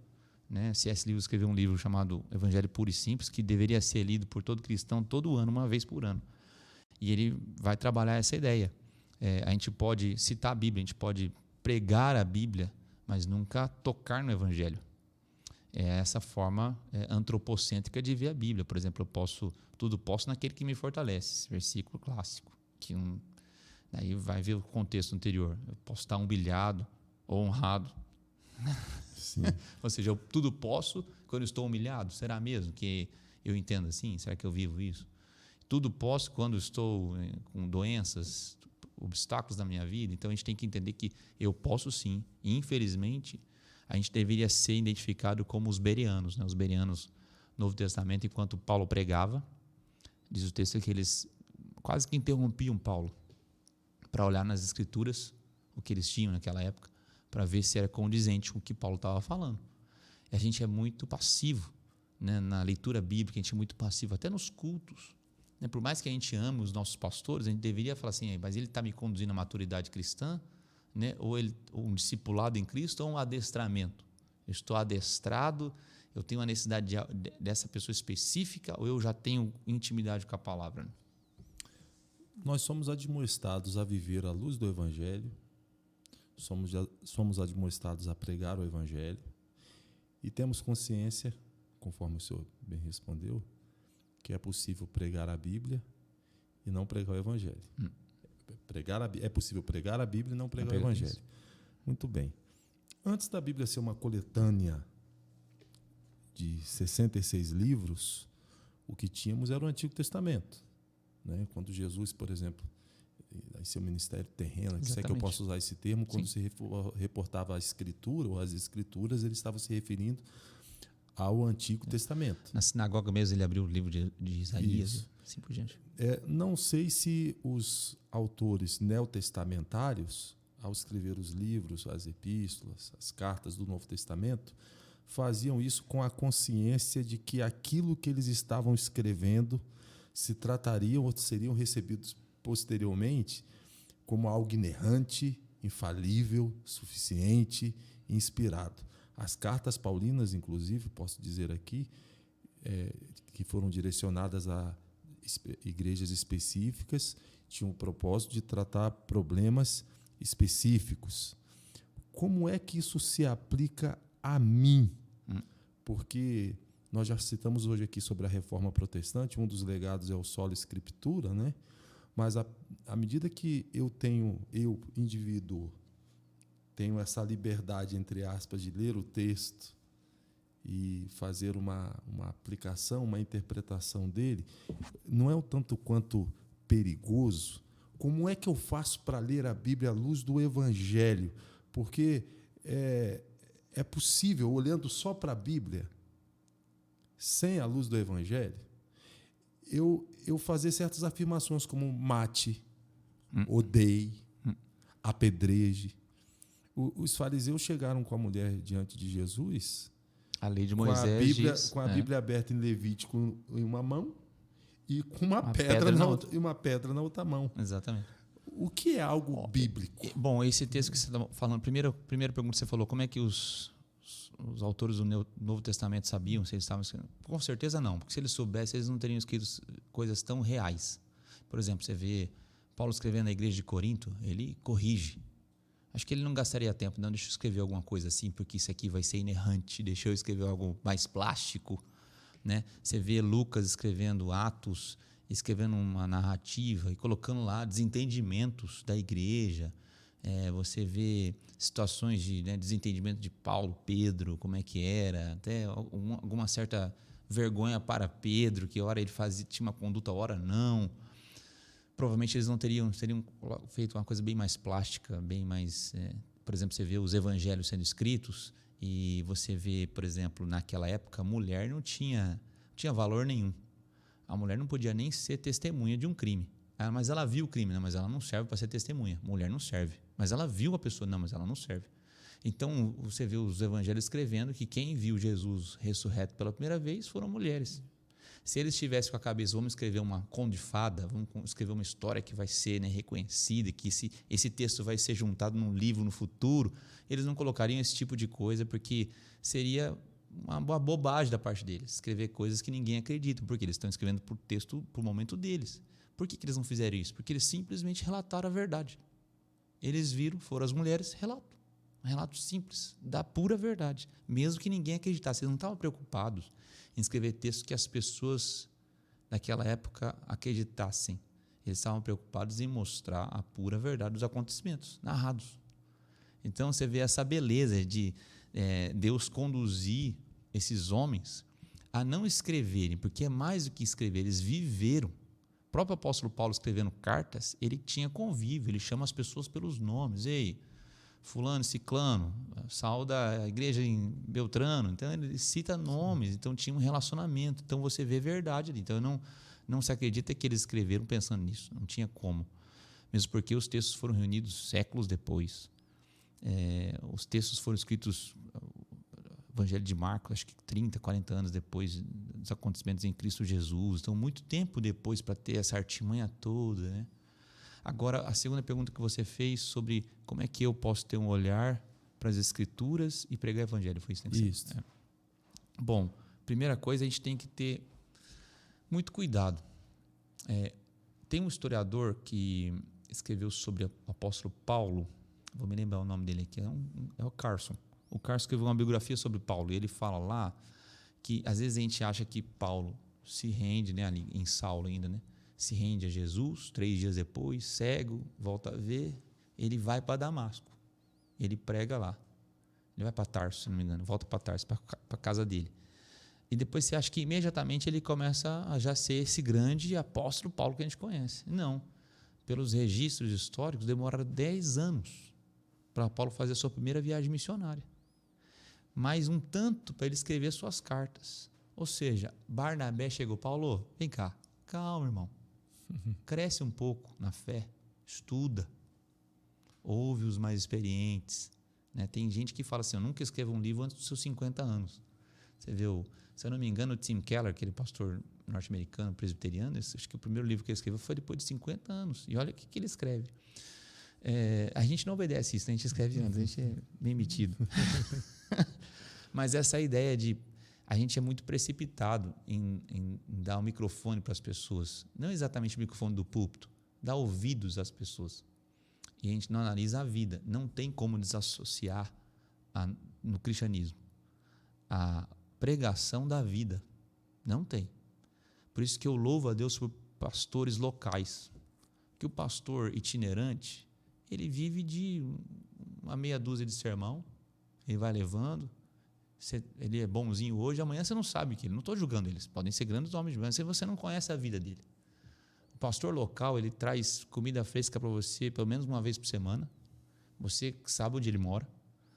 né? C.S. Lewis escreveu um livro chamado Evangelho Puro e Simples, que deveria ser lido por todo cristão todo ano, uma vez por ano. E ele vai trabalhar essa ideia. A gente pode citar a Bíblia, a gente pode pregar a Bíblia, mas nunca tocar no evangelho. É essa forma antropocêntrica de ver a Bíblia. Por exemplo, tudo posso naquele que me fortalece. Esse versículo clássico. Daí vai ver o contexto anterior. Eu posso estar humilhado ou honrado. Sim. Ou seja, eu tudo posso quando estou humilhado. Será mesmo que eu entendo assim? Será que eu vivo isso? Tudo posso quando estou com doenças, obstáculos na minha vida. Então, a gente tem que entender que eu posso sim. E, infelizmente, a gente deveria ser identificado como os bereanos. Né? Os bereanos, no Novo Testamento, enquanto Paulo pregava, diz o texto que eles quase que interrompiam Paulo para olhar nas Escrituras o que eles tinham naquela época, para ver se era condizente com o que Paulo estava falando. E a gente é muito passivo, né? Na leitura bíblica, a gente é muito passivo, até nos cultos. Né? Por mais que a gente ame os nossos pastores, a gente deveria falar assim, mas ele está me conduzindo à maturidade cristã, né? Ou um discipulado em Cristo ou um adestramento. Eu estou adestrado, eu tenho a necessidade dessa pessoa específica ou eu já tenho intimidade com a palavra? Né? Nós somos admoestados a viver à luz do evangelho, somos admoestados a pregar o evangelho e temos consciência, conforme o senhor bem respondeu, que é possível pregar a Bíblia e não pregar o evangelho. É possível pregar a Bíblia e não pregar o evangelho. Isso. Muito bem. Antes da Bíblia ser uma coletânea de 66 livros, o que tínhamos era o Antigo Testamento. Né? Quando Jesus, por exemplo, em seu ministério terreno, se é que eu posso usar esse termo, quando se reportava a Escritura ou as Escrituras, ele estava se referindo ao Antigo Testamento. Na sinagoga mesmo ele abriu o livro de Isaías, Isso. assim por diante. Não sei se os autores neotestamentários, ao escrever os livros, as epístolas, as cartas do Novo Testamento, faziam isso com a consciência de que aquilo que eles estavam escrevendo se tratariam ou seriam recebidos posteriormente como algo inerrante, infalível, suficiente, inspirado. As cartas paulinas, inclusive, posso dizer aqui, que foram direcionadas a igrejas específicas, tinham o propósito de tratar problemas específicos. Como é que isso se aplica a mim? Porque nós já citamos hoje aqui sobre a Reforma Protestante, um dos legados é o Sola Scriptura, né? Mas à medida que eu, indivíduo, tenho essa liberdade, entre aspas, de ler o texto e fazer uma aplicação, uma interpretação dele, não é um tanto quanto perigoso. Como é que eu faço para ler a Bíblia à luz do Evangelho? Porque é possível, olhando só para a Bíblia, sem a luz do Evangelho, eu fazer certas afirmações como mate, odeie, apedreje. Os fariseus chegaram com a mulher diante de Jesus, a lei de Moisés com a Bíblia aberta em Levítico em uma mão e com uma pedra na outra mão. Exatamente. O que é algo bíblico? Bom, esse texto que você está falando, primeira pergunta que você falou, como é que os autores do Novo Testamento sabiam se eles estavam escrevendo? Com certeza não, porque se eles soubessem, eles não teriam escrito coisas tão reais. Por exemplo, você vê Paulo escrevendo na igreja de Corinto, ele corrige. Acho que ele não gastaria tempo, não, deixa eu escrever alguma coisa assim, porque isso aqui vai ser inerrante, deixa eu escrever algo mais plástico, né? Você vê Lucas escrevendo Atos, escrevendo uma narrativa e colocando lá desentendimentos da igreja. Você vê situações de desentendimento de Paulo, Pedro, como é que era, até alguma certa vergonha para Pedro, que hora ele tinha uma conduta, hora não. Provavelmente eles não teriam feito uma coisa bem mais plástica, bem mais... por exemplo, você vê os evangelhos sendo escritos e você vê, por exemplo, naquela época, a mulher não tinha valor nenhum. A mulher não podia nem ser testemunha de um crime. Mas ela viu o crime, mas ela não serve para ser testemunha. Mulher não serve. Mas ela viu a pessoa, mas ela não serve. Então, você vê os evangelhos escrevendo que quem viu Jesus ressurreto pela primeira vez foram mulheres. Se eles tivessem com a cabeça, vamos escrever uma conto de fada, vamos escrever uma história que vai ser reconhecida, que esse texto vai ser juntado num livro no futuro, eles não colocariam esse tipo de coisa, porque seria uma bobagem da parte deles, escrever coisas que ninguém acredita, porque eles estão escrevendo por texto, por momento deles. Por que eles não fizeram isso? Porque eles simplesmente relataram a verdade. Eles viram, foram as mulheres, um relato simples, da pura verdade, mesmo que ninguém acreditasse. Eles não estavam preocupados em escrever textos que as pessoas daquela época acreditassem. Eles estavam preocupados em mostrar a pura verdade dos acontecimentos narrados. Então você vê essa beleza de Deus conduzir esses homens a não escreverem, porque é mais do que escrever, eles viveram. O próprio apóstolo Paulo escrevendo cartas, ele tinha convívio, ele chama as pessoas pelos nomes. Ei, fulano, ciclano, saúda a igreja em Beltrano. Então ele cita nomes, então tinha um relacionamento. Então você vê verdade ali. Então não se acredita que eles escreveram pensando nisso, não tinha como. Mesmo porque os textos foram reunidos séculos depois. Os textos foram escritos, o Evangelho de Marcos, acho que 30, 40 anos depois dos acontecimentos em Cristo Jesus. Então, muito tempo depois para ter essa artimanha toda, né? Agora, a segunda pergunta que você fez sobre como é que eu posso ter um olhar para as Escrituras e pregar o Evangelho. Foi isso, né? Isso. Bom, primeira coisa, a gente tem que ter muito cuidado. Tem um historiador que escreveu sobre o apóstolo Paulo, vou me lembrar o nome dele aqui, é o Carson. O Carson escreveu uma biografia sobre Paulo e ele fala lá que às vezes a gente acha que Paulo se rende, né, ali em Saulo ainda, né? Se rende a Jesus, 3 dias depois, cego, volta a ver, ele vai para Damasco, ele prega lá, ele vai para Tarso, se não me engano, volta para Tarso, para a casa dele. E depois você acha que imediatamente ele começa a já ser esse grande apóstolo Paulo que a gente conhece. Não, pelos registros históricos, demoraram 10 anos para Paulo fazer a sua primeira viagem missionária. Mais um tanto para ele escrever suas cartas. Ou seja, Barnabé chegou, Paulo, vem cá, calma, irmão. Cresce um pouco na fé, estuda, ouve os mais experientes. Né? Tem gente que fala assim, eu nunca escrevo um livro antes dos seus 50 anos. Você vê, se eu não me engano, o Tim Keller, aquele pastor norte-americano, presbiteriano, acho que o primeiro livro que ele escreveu foi depois de 50 anos. E olha o que ele escreve. A gente não obedece isso, a gente escreve antes, a gente é bem metido. Mas essa ideia de a gente é muito precipitado em dar um microfone para as pessoas, não exatamente o microfone do púlpito, dar ouvidos às pessoas. E a gente não analisa a vida. Não tem como desassociar no cristianismo a pregação da vida. Não tem. Por isso que eu louvo a Deus por pastores locais. Que o pastor itinerante, ele vive de uma meia dúzia de sermão, ele vai levando. Ele é bonzinho hoje, amanhã você não sabe que ele. Não estou julgando eles, podem ser grandes homens de Deus, se você não conhece a vida dele. O pastor local, ele traz comida fresca para você pelo menos uma vez por semana. Você sabe onde ele mora,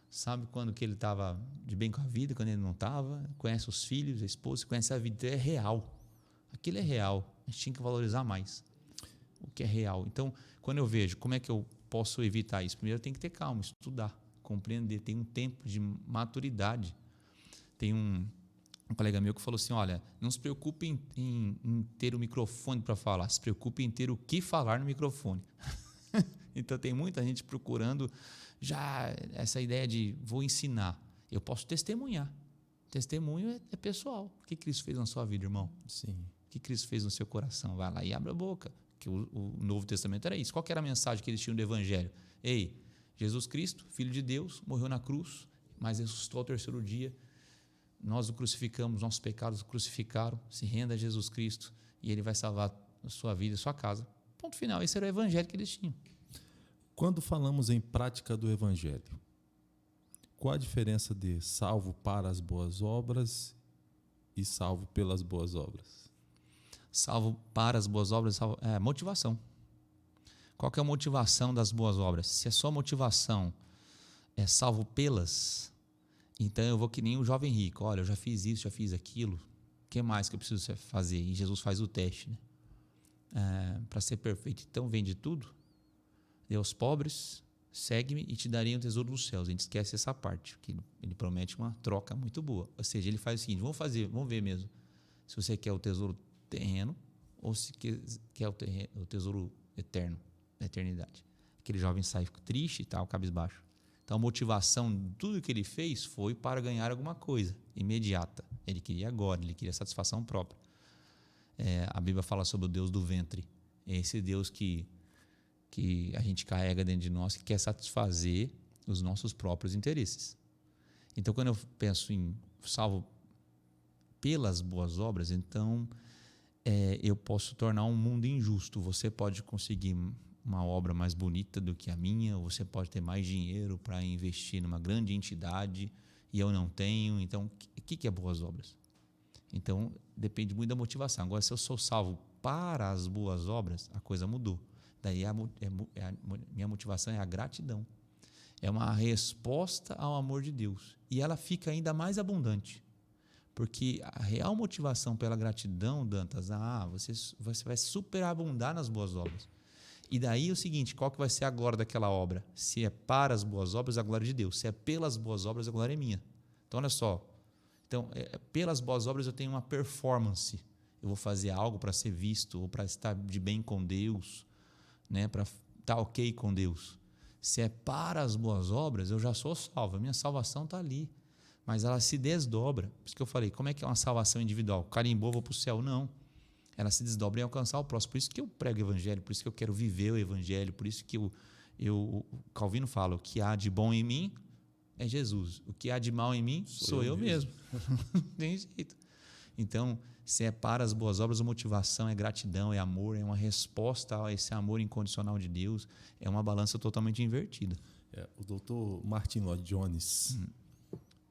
sabe quando que ele estava de bem com a vida, quando ele não estava, conhece os filhos, a esposa, conhece a vida. Então é real. Aquilo é real. A gente tinha que valorizar mais o que é real. Então, quando eu vejo como é que eu posso evitar isso, primeiro eu tenho que ter calma, estudar, compreender, ter um tempo de maturidade. Tem um colega meu que falou assim, olha, não se preocupe em ter o microfone para falar, se preocupe em ter o que falar no microfone. Então tem muita gente procurando já essa ideia de vou ensinar. Eu posso testemunhar. Testemunho é pessoal. O que Cristo fez na sua vida, irmão? Sim. O que Cristo fez no seu coração? Vai lá e abre a boca. Que o Novo Testamento era isso. Qual que era a mensagem que eles tinham do Evangelho? Ei, Jesus Cristo, Filho de Deus, morreu na cruz, mas ressuscitou ao terceiro dia. Nós o crucificamos, nossos pecados o crucificaram. Se renda a Jesus Cristo e Ele vai salvar a sua vida e a sua casa. Ponto final. Esse era o Evangelho que eles tinham. Quando falamos em prática do Evangelho, qual a diferença de salvo para as boas obras e salvo pelas boas obras? Salvo para as boas obras é motivação. Qual que é a motivação das boas obras? Se a sua motivação é salvo pelas, então eu vou que nem o jovem rico. Olha, eu já fiz isso, já fiz aquilo. O que mais que eu preciso fazer? E Jesus faz o teste, né? Para ser perfeito, então vende tudo, dê aos pobres, segue-me e te darei um tesouro dos céus. A gente esquece essa parte, que ele promete uma troca muito boa. Ou seja, ele faz o seguinte, vamos ver mesmo, se você quer o tesouro terreno ou se quer o tesouro eterno, da eternidade. Aquele jovem sai triste e tal, cabisbaixo. Então a motivação de tudo que ele fez foi para ganhar alguma coisa imediata. Ele queria agora, ele queria satisfação própria. A Bíblia fala sobre o Deus do ventre. Esse Deus que a gente carrega dentro de nós, que quer satisfazer os nossos próprios interesses. Então, quando eu penso em salvo pelas boas obras, então eu posso tornar um mundo injusto. Você pode conseguir uma obra mais bonita do que a minha, ou você pode ter mais dinheiro para investir numa grande entidade e eu não tenho. Então, o que é boas obras? Então, depende muito da motivação. Agora, se eu sou salvo para as boas obras, a coisa mudou. Daí minha motivação é a gratidão. É uma resposta ao amor de Deus. E ela fica ainda mais abundante. Porque a real motivação pela gratidão, Dantas, você vai superabundar nas boas obras. E daí é o seguinte, qual que vai ser a glória daquela obra? Se é para as boas obras, a glória de Deus. Se é pelas boas obras, a glória é minha. Então, olha só. Então, pelas boas obras eu tenho uma performance. Eu vou fazer algo para ser visto, ou para estar de bem com Deus, né? Para estar ok com Deus. Se é para as boas obras, eu já sou salvo. A minha salvação está ali. Mas ela se desdobra. Por isso que eu falei, como é que é uma salvação individual? Carimbou, vou para o céu. Não. Ela se desdobra em alcançar o próximo. Por isso que eu prego o evangelho, por isso que eu quero viver o evangelho, por isso que o Calvino fala, o que há de bom em mim é Jesus. O que há de mal em mim sou eu mesmo. Não tem jeito. Então, se é para as boas obras, a motivação é gratidão, é amor, é uma resposta a esse amor incondicional de Deus. É uma balança totalmente invertida. O doutor Martin Lloyd Jones,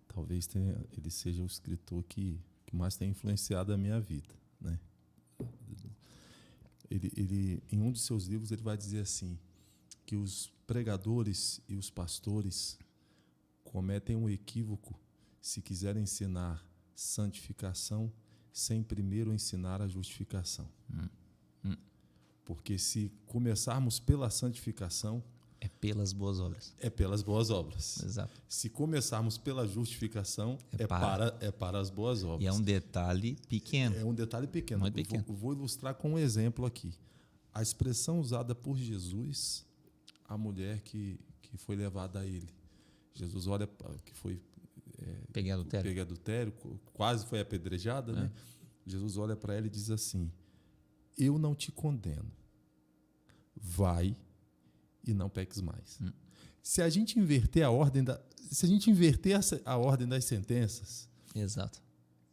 talvez ele seja o escritor que mais tem influenciado a minha vida, né? Ele, em um de seus livros, ele vai dizer assim, que os pregadores e os pastores cometem um equívoco se quiserem ensinar santificação sem primeiro ensinar a justificação. Porque se começarmos pela santificação, é pelas boas obras. É pelas boas obras. Exato. Se começarmos pela justificação, é para as boas obras. E é um detalhe pequeno. É um detalhe pequeno. Muito pequeno. Vou ilustrar com um exemplo aqui. A expressão usada por Jesus, a mulher que foi levada a ele. Jesus olha, que foi peguei adultério, quase foi apedrejada, né? Jesus olha para ela e diz assim, eu não te condeno, vai e não peques mais. Se a gente inverter a ordem a ordem das sentenças, exato,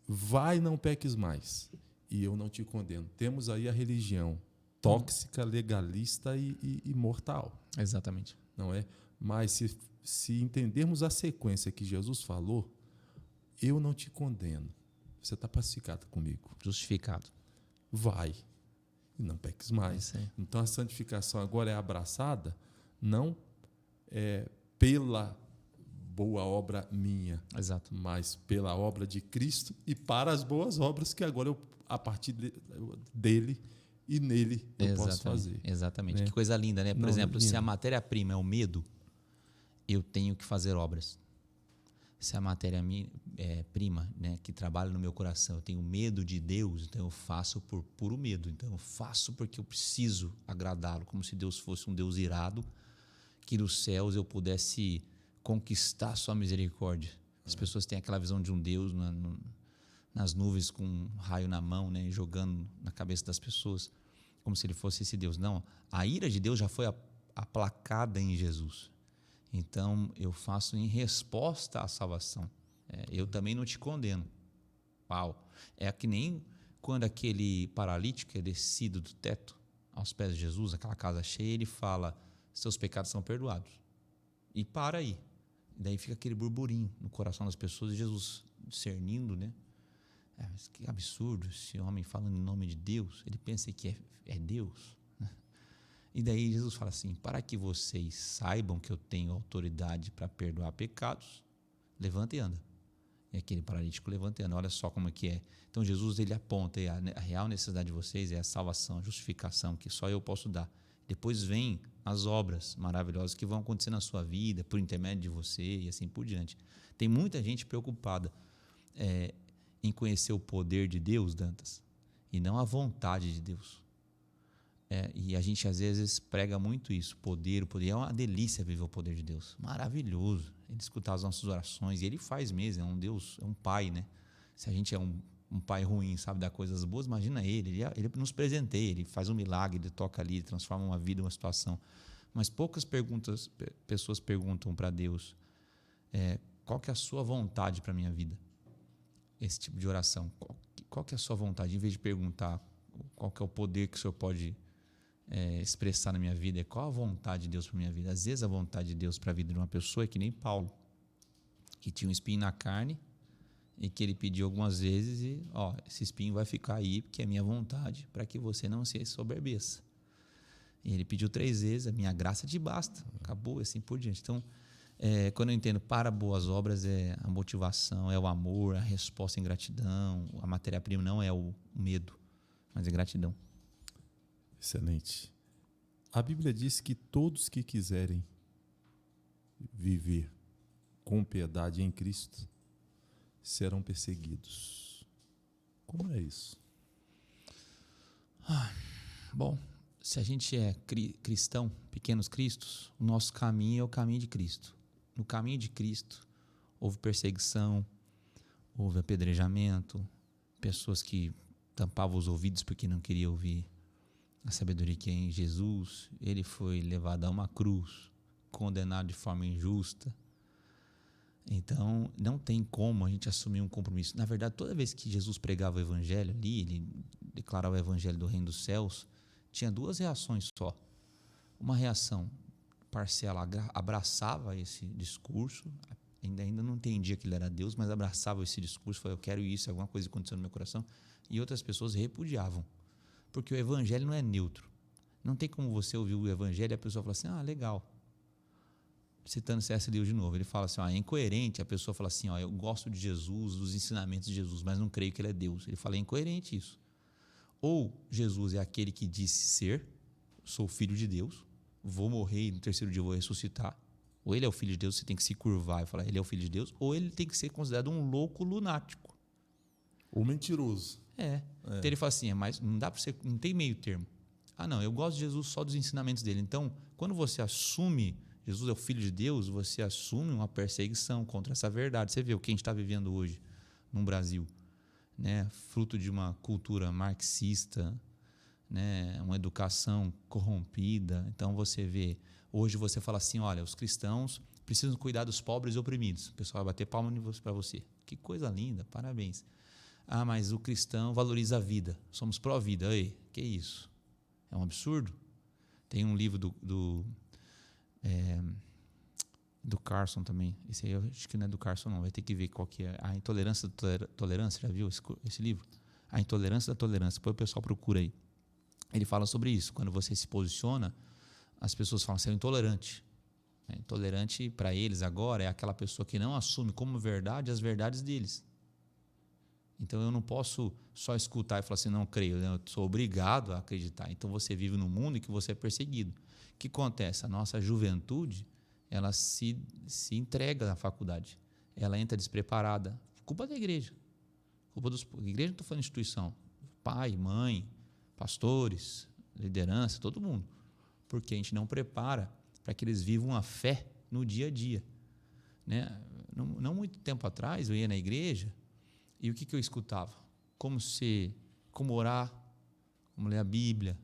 vai e não peques mais e eu não te condeno. Temos aí a religião tóxica, legalista e mortal. Exatamente. Não é? Mas se entendermos a sequência que Jesus falou, eu não te condeno. Você está pacificado comigo. Justificado. Vai e não peques mais. Então a santificação agora é abraçada não pela boa obra minha, exato, mas pela obra de Cristo e para as boas obras que agora a partir dele e nele eu posso fazer. Exatamente. Né? Que coisa linda, né? Por exemplo, linda. se a matéria-prima é o medo, eu tenho que fazer obras. se a matéria-prima, né, que trabalha no meu coração, eu tenho medo de Deus, então eu faço por puro medo. Então eu faço porque eu preciso agradá-lo, como se Deus fosse um Deus irado, que nos céus eu pudesse conquistar sua misericórdia. As pessoas têm aquela visão de um Deus nas nuvens com um raio na mão, né, jogando na cabeça das pessoas, como se ele fosse esse Deus. Não, a ira de Deus já foi aplacada em Jesus. Então, eu faço em resposta à salvação. Eu também não te condeno. Uau! É que nem quando aquele paralítico é descido do teto aos pés de Jesus, aquela casa cheia, ele fala, seus pecados são perdoados. E para aí. Daí fica aquele burburinho no coração das pessoas, e Jesus discernindo, né? Mas que absurdo, esse homem falando em nome de Deus, ele pensa que é Deus. E daí Jesus fala assim, para que vocês saibam que eu tenho autoridade para perdoar pecados, levanta e anda. E aquele paralítico levanta e anda, olha só como é que é. Então Jesus, ele aponta, a real necessidade de vocês é a salvação, a justificação, que só eu posso dar. Depois vem as obras maravilhosas que vão acontecer na sua vida, por intermédio de você e assim por diante. Tem muita gente preocupada em conhecer o poder de Deus, Dantas, e não a vontade de Deus. E a gente às vezes prega muito isso, o poder é uma delícia viver o poder de Deus, maravilhoso, ele escutar as nossas orações, e ele faz mesmo, é um Deus, é um pai, né? Se a gente é um pai ruim, sabe dar coisas boas, imagina ele nos presenteia, ele faz um milagre, ele toca ali, ele transforma uma vida, uma situação. Mas poucas pessoas perguntam para Deus, qual que é a sua vontade para a minha vida? Esse tipo de oração, qual que é a sua vontade? Em vez de perguntar qual que é o poder que o Senhor pode expressar na minha vida, qual a vontade de Deus para a minha vida? Às vezes a vontade de Deus para a vida de uma pessoa é que nem Paulo, que tinha um espinho na carne e que ele pediu algumas vezes e, esse espinho vai ficar aí porque é minha vontade, para que você não se soberbeça. E ele pediu 3 vezes, a minha graça te basta, acabou, assim por diante. Então, quando eu entendo para boas obras, é a motivação, é o amor, a resposta em gratidão, a matéria-prima não é o medo, mas é gratidão. Excelente. A Bíblia diz que todos que quiserem viver com piedade em Cristo serão perseguidos. Como é isso? Bom, se a gente é cristão, pequenos cristos, o nosso caminho é o caminho de Cristo. No caminho de Cristo, houve perseguição, houve apedrejamento, pessoas que tampavam os ouvidos porque não queriam ouvir a sabedoria que é em Jesus. Ele foi levado a uma cruz, condenado de forma injusta. Então, não tem como a gente assumir um compromisso. Na verdade, toda vez que Jesus pregava o evangelho ali, ele declarava o evangelho do reino dos céus, tinha 2 reações só. Uma reação parcial, abraçava esse discurso, ainda não entendia que ele era Deus, mas abraçava esse discurso, falava, eu quero isso, alguma coisa aconteceu no meu coração, e outras pessoas repudiavam, porque o evangelho não é neutro. Não tem como você ouvir o evangelho e a pessoa fala assim, legal. Citando C.S. Lewis de novo, ele fala assim, é incoerente, a pessoa fala assim, eu gosto de Jesus, dos ensinamentos de Jesus, mas não creio que ele é Deus. Ele fala, é incoerente isso. Ou Jesus é aquele que disse ser, sou filho de Deus, vou morrer e no 3º dia vou ressuscitar. Ou ele é o filho de Deus, você tem que se curvar e falar, ele é o filho de Deus, ou ele tem que ser considerado um louco lunático. Ou mentiroso. Então ele fala assim, mas não dá para você, não tem meio termo. Não, eu gosto de Jesus só dos ensinamentos dele. Então, quando você assume Jesus é o Filho de Deus, você assume uma perseguição contra essa verdade. Você vê o que a gente está vivendo hoje no Brasil, né? Fruto de uma cultura marxista, né? Uma educação corrompida. Então você vê, hoje você fala assim, olha, os cristãos precisam cuidar dos pobres e oprimidos. O pessoal vai bater palma para você. Que coisa linda, parabéns. Mas o cristão valoriza a vida. Somos pró-vida. Ei, que isso? É um absurdo. Tem um livro do Carson também. Esse aí eu acho que não é do Carson, não. Vai ter que ver qual que é. A Intolerância da Tolerância. Já viu esse livro? A Intolerância da Tolerância. Depois o pessoal procura aí. Ele fala sobre isso. Quando você se posiciona, as pessoas falam, você é intolerante. Intolerante para eles agora é aquela pessoa que não assume como verdade as verdades deles. Então eu não posso só escutar e falar assim, não creio, eu sou obrigado a acreditar. Então você vive num mundo em que você é perseguido. O que acontece? A nossa juventude, ela se entrega na faculdade. ela entra despreparada. Culpa da igreja. Igreja não estou falando de instituição. Pai, mãe, pastores, liderança, todo mundo. Porque a gente não prepara para que eles vivam a fé no dia a dia. Né? Não muito tempo atrás, eu ia na igreja e o que eu escutava? Como orar, como ler a Bíblia,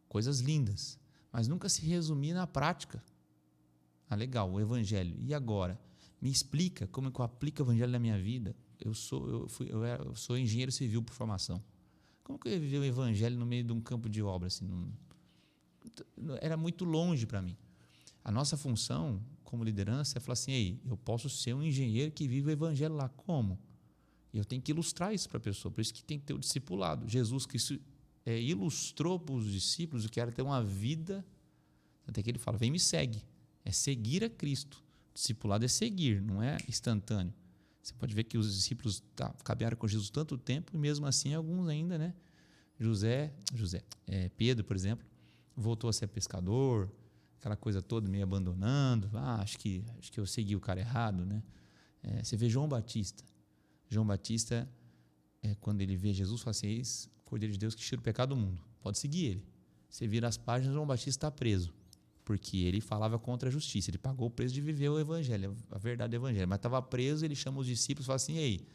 coisas lindas, mas nunca se resumia na prática. Legal, o Evangelho. E agora? Me explica como é que eu aplico o Evangelho na minha vida. Eu sou engenheiro civil por formação. Como que eu ia viver o Evangelho no meio de um campo de obra? Assim, era muito longe para mim. A nossa função como liderança é falar assim, ei, eu posso ser um engenheiro que vive o Evangelho lá. Como? E eu tenho que ilustrar isso para a pessoa. Por isso que tem que ter o discipulado. Jesus Cristo ilustrou para os discípulos o que era ter uma vida. Até que ele fala, vem me segue. É seguir a Cristo. Discipulado é seguir, não é instantâneo. Você pode ver que os discípulos caminharam com Jesus tanto tempo e mesmo assim alguns ainda, né? Pedro, por exemplo, voltou a ser pescador, aquela coisa toda meio abandonando. Acho que eu segui o cara errado, né? Você vê João Batista. João Batista, quando ele vê Jesus, fala assim, eis o Cordeiro de Deus que tira o pecado do mundo. Pode seguir ele. Você vira as páginas, João Batista está preso. Porque ele falava contra a justiça, ele pagou o preço de viver o Evangelho, a verdade do Evangelho. Mas estava preso, ele chama os discípulos e fala assim, ei,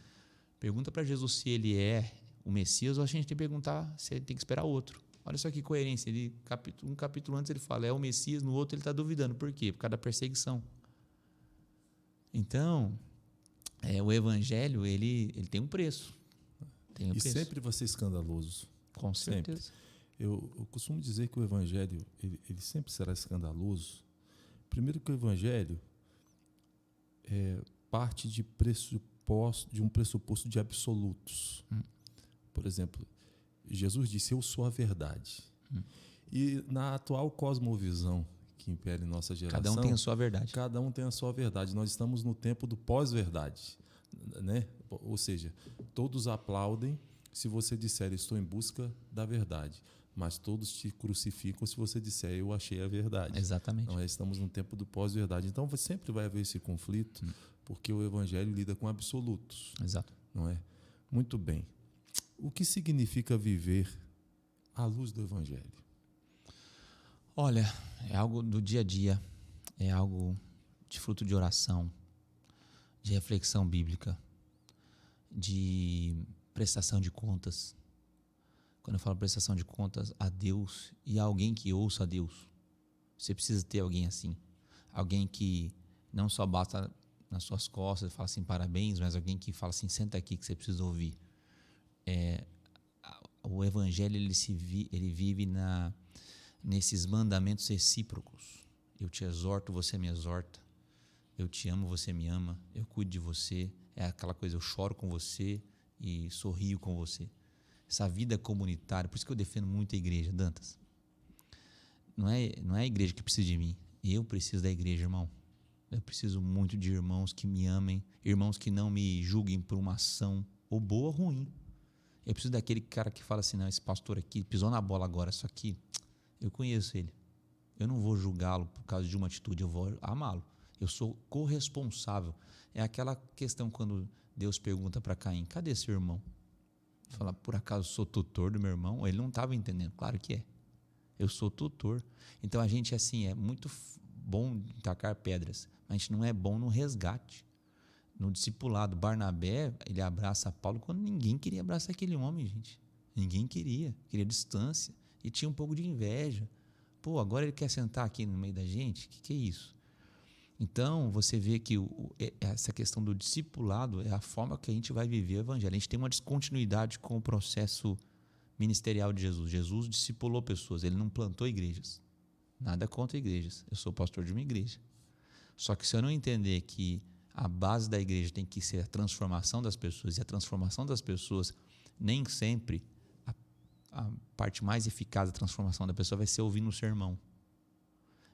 pergunta para Jesus se ele é o Messias ou a gente tem que perguntar se ele tem que esperar outro. Olha só que coerência, um capítulo antes ele fala, é o Messias, no outro ele está duvidando. Por quê? Por causa da perseguição. Então, o Evangelho, ele tem um preço. E sempre vai ser escandaloso. Com certeza. Sempre. Eu costumo dizer que o Evangelho ele sempre será escandaloso. Primeiro que o Evangelho parte de um pressuposto de absolutos. Por exemplo, Jesus disse, eu sou a verdade. E na atual cosmovisão que impera em nossa geração... Cada um tem a sua verdade. Cada um tem a sua verdade. Nós estamos no tempo do pós-verdade. Né? Ou seja, todos aplaudem se você disser, estou em busca da verdade. Mas todos te crucificam se você disser, eu achei a verdade. Exatamente. Nós estamos no tempo do pós-verdade. Então, sempre vai haver esse conflito, porque o Evangelho lida com absolutos. Exato. Não é? Muito bem. O que significa viver à luz do Evangelho? Olha, é algo do dia a dia, é algo de fruto de oração, de reflexão bíblica, de prestação de contas. Quando eu falo prestação de contas a Deus e a alguém que ouça a Deus, você precisa ter alguém assim. Alguém que não só bata nas suas costas e fala assim, parabéns, mas alguém que fala assim, senta aqui que você precisa ouvir. O Evangelho ele vive nesses mandamentos recíprocos. Eu te exorto, você me exorta. Eu te amo, você me ama. Eu cuido de você. É aquela coisa, eu choro com você e sorrio com você. Essa vida comunitária, por isso que eu defendo muito a igreja, Dantas. Não é a igreja que precisa de mim. Eu preciso da igreja, irmão. Eu preciso muito de irmãos que me amem, irmãos que não me julguem por uma ação, ou boa ou ruim. Eu preciso daquele cara que fala assim, não, esse pastor aqui pisou na bola agora, só que eu conheço ele. Eu não vou julgá-lo por causa de uma atitude, eu vou amá-lo. Eu sou corresponsável. É aquela questão quando Deus pergunta para Caim, cadê seu irmão? Fala, por acaso sou tutor do meu irmão? Ele não estava entendendo. Claro que é. Eu sou tutor. Então a gente assim é muito bom em tacar pedras, mas a gente não é bom no resgate. No discipulado, Barnabé, ele abraça Paulo quando ninguém queria abraçar aquele homem, gente. Ninguém queria distância. E tinha um pouco de inveja. Pô, agora ele quer sentar aqui no meio da gente? O que é isso? Então, você vê que essa questão do discipulado é a forma que a gente vai viver o Evangelho. A gente tem uma descontinuidade com o processo ministerial de Jesus. Jesus discipulou pessoas, ele não plantou igrejas. Nada contra igrejas. Eu sou pastor de uma igreja. Só que se eu não entender que a base da igreja tem que ser a transformação das pessoas, e a transformação das pessoas, nem sempre a parte mais eficaz da transformação da pessoa vai ser ouvindo o sermão.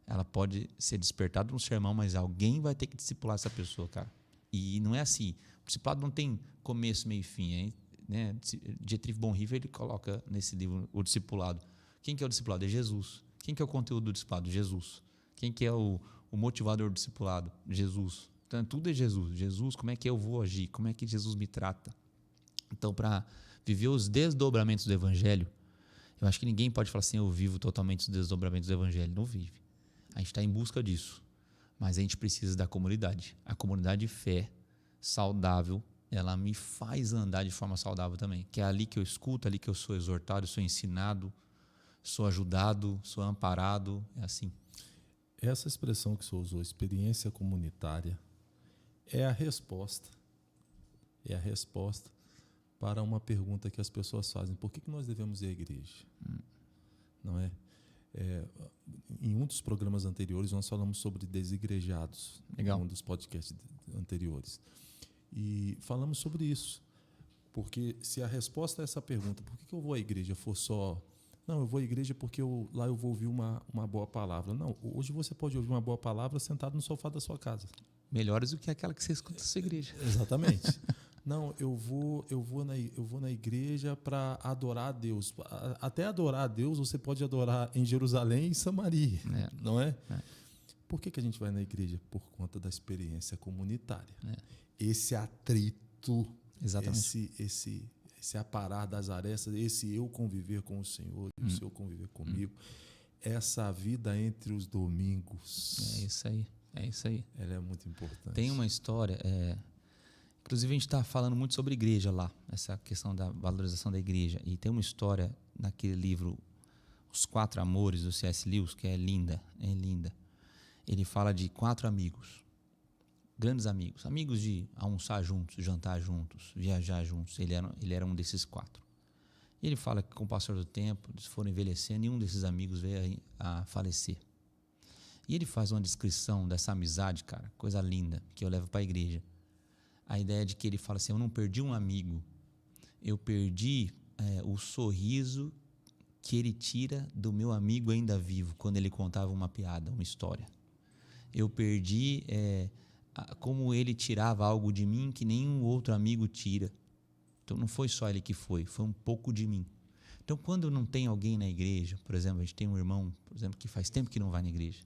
Ela pode ser despertada no sermão, mas alguém vai ter que discipular essa pessoa, cara. E não é assim. O discipulado não tem começo, meio e fim. Hein? Né? Dietrich Bonhoeffer, ele coloca nesse livro o discipulado. Quem que é o discipulado? É Jesus. Quem que é o conteúdo do discipulado? Jesus. Quem que é o motivador do discipulado? Jesus. Então, tudo é Jesus. Jesus, como é que eu vou agir? Como é que Jesus me trata? Então, para viver os desdobramentos do Evangelho, eu acho que ninguém pode falar assim, eu vivo totalmente os desdobramentos do Evangelho. Não vive. A gente está em busca disso. Mas a gente precisa da comunidade. A comunidade de fé saudável, ela me faz andar de forma saudável também. Que é ali que eu escuto, ali que eu sou exortado, sou ensinado, sou ajudado, sou amparado. É assim. Essa expressão que você usou, experiência comunitária, é a resposta para uma pergunta que as pessoas fazem: por que nós devemos ir à igreja? Não é? Em um dos programas anteriores nós falamos sobre desigrejados. Legal. Um dos podcasts anteriores, e falamos sobre isso, porque se a resposta a essa pergunta, por que eu vou à igreja, for só, não, eu vou à igreja porque lá eu vou ouvir uma boa palavra. Não, hoje você pode ouvir uma boa palavra sentado no sofá da sua casa. Melhores do que aquela que você escuta na sua igreja. Exatamente. Não, eu vou na igreja para adorar a Deus. Até adorar a Deus você pode adorar em Jerusalém e Samaria, não é? Por que a gente vai na igreja? Por conta da experiência comunitária. Esse atrito, esse aparar das arestas, esse eu conviver com o Senhor e o Senhor conviver comigo, essa vida entre os domingos. É isso aí. Ela é muito importante. Tem uma história, inclusive a gente está falando muito sobre igreja lá, essa questão da valorização da igreja. E tem uma história naquele livro Os Quatro Amores, do C.S. Lewis, que é linda. Ele fala de 4 amigos, grandes amigos de almoçar juntos, jantar juntos, viajar juntos. Ele era um desses 4. E ele fala que com o passar do tempo, eles foram envelhecendo e um desses amigos veio a falecer. E ele faz uma descrição dessa amizade, cara, coisa linda, que eu levo para a igreja. A ideia de que ele fala assim, eu não perdi um amigo, eu perdi o sorriso que ele tira do meu amigo ainda vivo, quando ele contava uma piada, uma história. Eu perdi como ele tirava algo de mim que nenhum outro amigo tira. Então não foi só ele que foi um pouco de mim. Então quando não tem alguém na igreja, por exemplo, a gente tem um irmão, por exemplo, que faz tempo que não vai na igreja.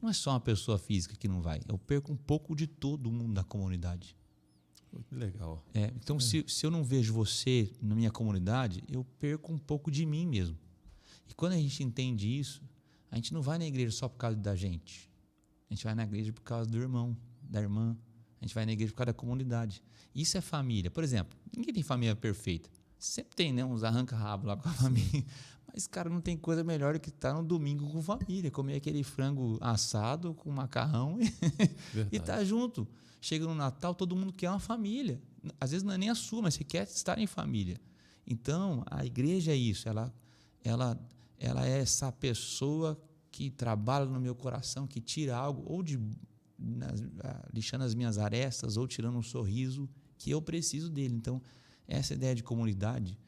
Não é só uma pessoa física que não vai, eu perco um pouco de todo mundo da comunidade. Que legal. Então se eu não vejo você na minha comunidade, eu perco um pouco de mim mesmo. E quando a gente entende isso, a gente não vai na igreja só por causa da gente. A gente vai na igreja por causa do irmão, da irmã. A gente vai na igreja por causa da comunidade. Isso é família. Por exemplo, ninguém tem família perfeita. Sempre tem, né, uns arranca-rabo lá com a família. Mas, cara, não tem coisa melhor do que estar no domingo com família. Comer aquele frango assado com macarrão e estar junto. Chega no Natal, todo mundo quer uma família. Às vezes não é nem a sua, mas você quer estar em família. Então, a igreja é isso. Ela é essa pessoa que trabalha no meu coração, que tira algo, ou lixando as minhas arestas, ou tirando um sorriso, que eu preciso dele. Então, essa ideia de comunidade,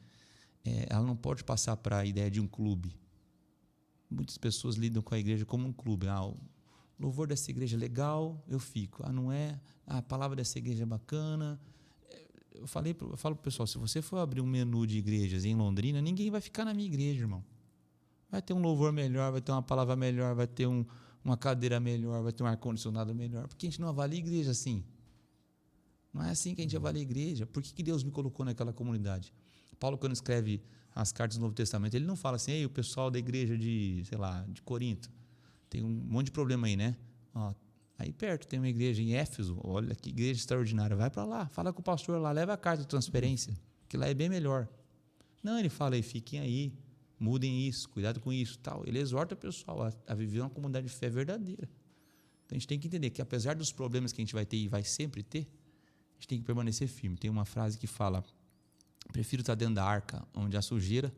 ela não pode passar para a ideia de um clube. Muitas pessoas lidam com a igreja como um clube. O louvor dessa igreja é legal, eu fico. Não é? A palavra dessa igreja é bacana. Eu falo para o pessoal, se você for abrir um menu de igrejas em Londrina, ninguém vai ficar na minha igreja, irmão. Vai ter um louvor melhor, vai ter uma palavra melhor, vai ter uma cadeira melhor, vai ter um ar-condicionado melhor. Por que a gente não avalia a igreja assim? Não é assim que a gente avalia a igreja. Por que Deus me colocou naquela comunidade? Paulo, quando escreve as cartas do Novo Testamento, ele não fala assim, ei, o pessoal da igreja de Corinto, tem um monte de problema aí, né? Aí perto tem uma igreja em Éfeso, olha que igreja extraordinária, vai para lá, fala com o pastor lá, leva a carta de transferência, que lá é bem melhor. Não, ele fala aí, fiquem aí, mudem isso, cuidado com isso, tal. Ele exorta o pessoal a viver uma comunidade de fé verdadeira. Então a gente tem que entender que apesar dos problemas que a gente vai ter e vai sempre ter, a gente tem que permanecer firme. Tem uma frase que fala, prefiro estar dentro da arca, onde há sujeira,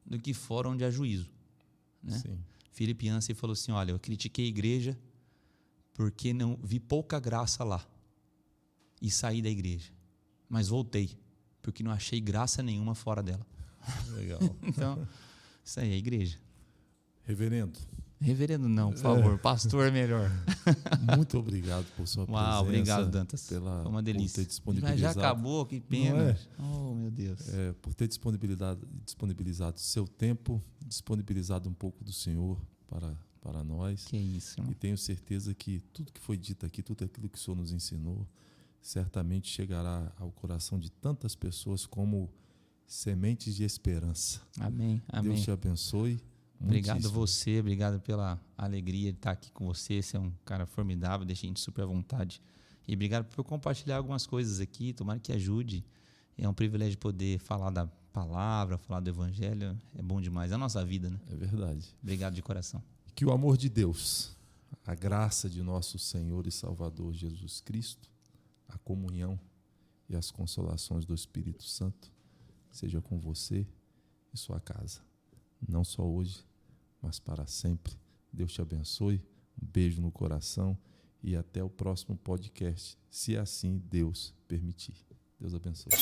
do que fora, onde há juízo. Né? Philip Yancey falou assim, olha, eu critiquei a igreja porque não vi pouca graça lá e saí da igreja, mas voltei porque não achei graça nenhuma fora dela. Legal. Então, isso aí é a igreja. Reverendo não, por favor, pastor é melhor. Muito obrigado por sua presença. Obrigado, Dantas. Foi uma delícia. Por ter disponibilizado. Mas já acabou, que pena. Oh, meu Deus. Por ter disponibilizado seu tempo, disponibilizado um pouco do Senhor para para nós. Que isso, irmão. E tenho certeza que tudo que foi dito aqui, tudo aquilo que o Senhor nos ensinou, certamente chegará ao coração de tantas pessoas como sementes de esperança. Amém, amém. Deus te abençoe. Obrigado muitíssimo. você, obrigado pela alegria de estar aqui com você. Você é um cara formidável, deixa a gente super à vontade. E obrigado por compartilhar algumas coisas aqui, tomara que ajude. É um privilégio poder falar da palavra, falar do evangelho, é bom demais. É a nossa vida, né? É verdade. Obrigado de coração. Que o amor de Deus, a graça de nosso Senhor e Salvador Jesus Cristo, a comunhão e as consolações do Espírito Santo seja com você e sua casa. Não só hoje, mas para sempre. Deus te abençoe. Um beijo no coração e até o próximo podcast, se assim Deus permitir. Deus abençoe.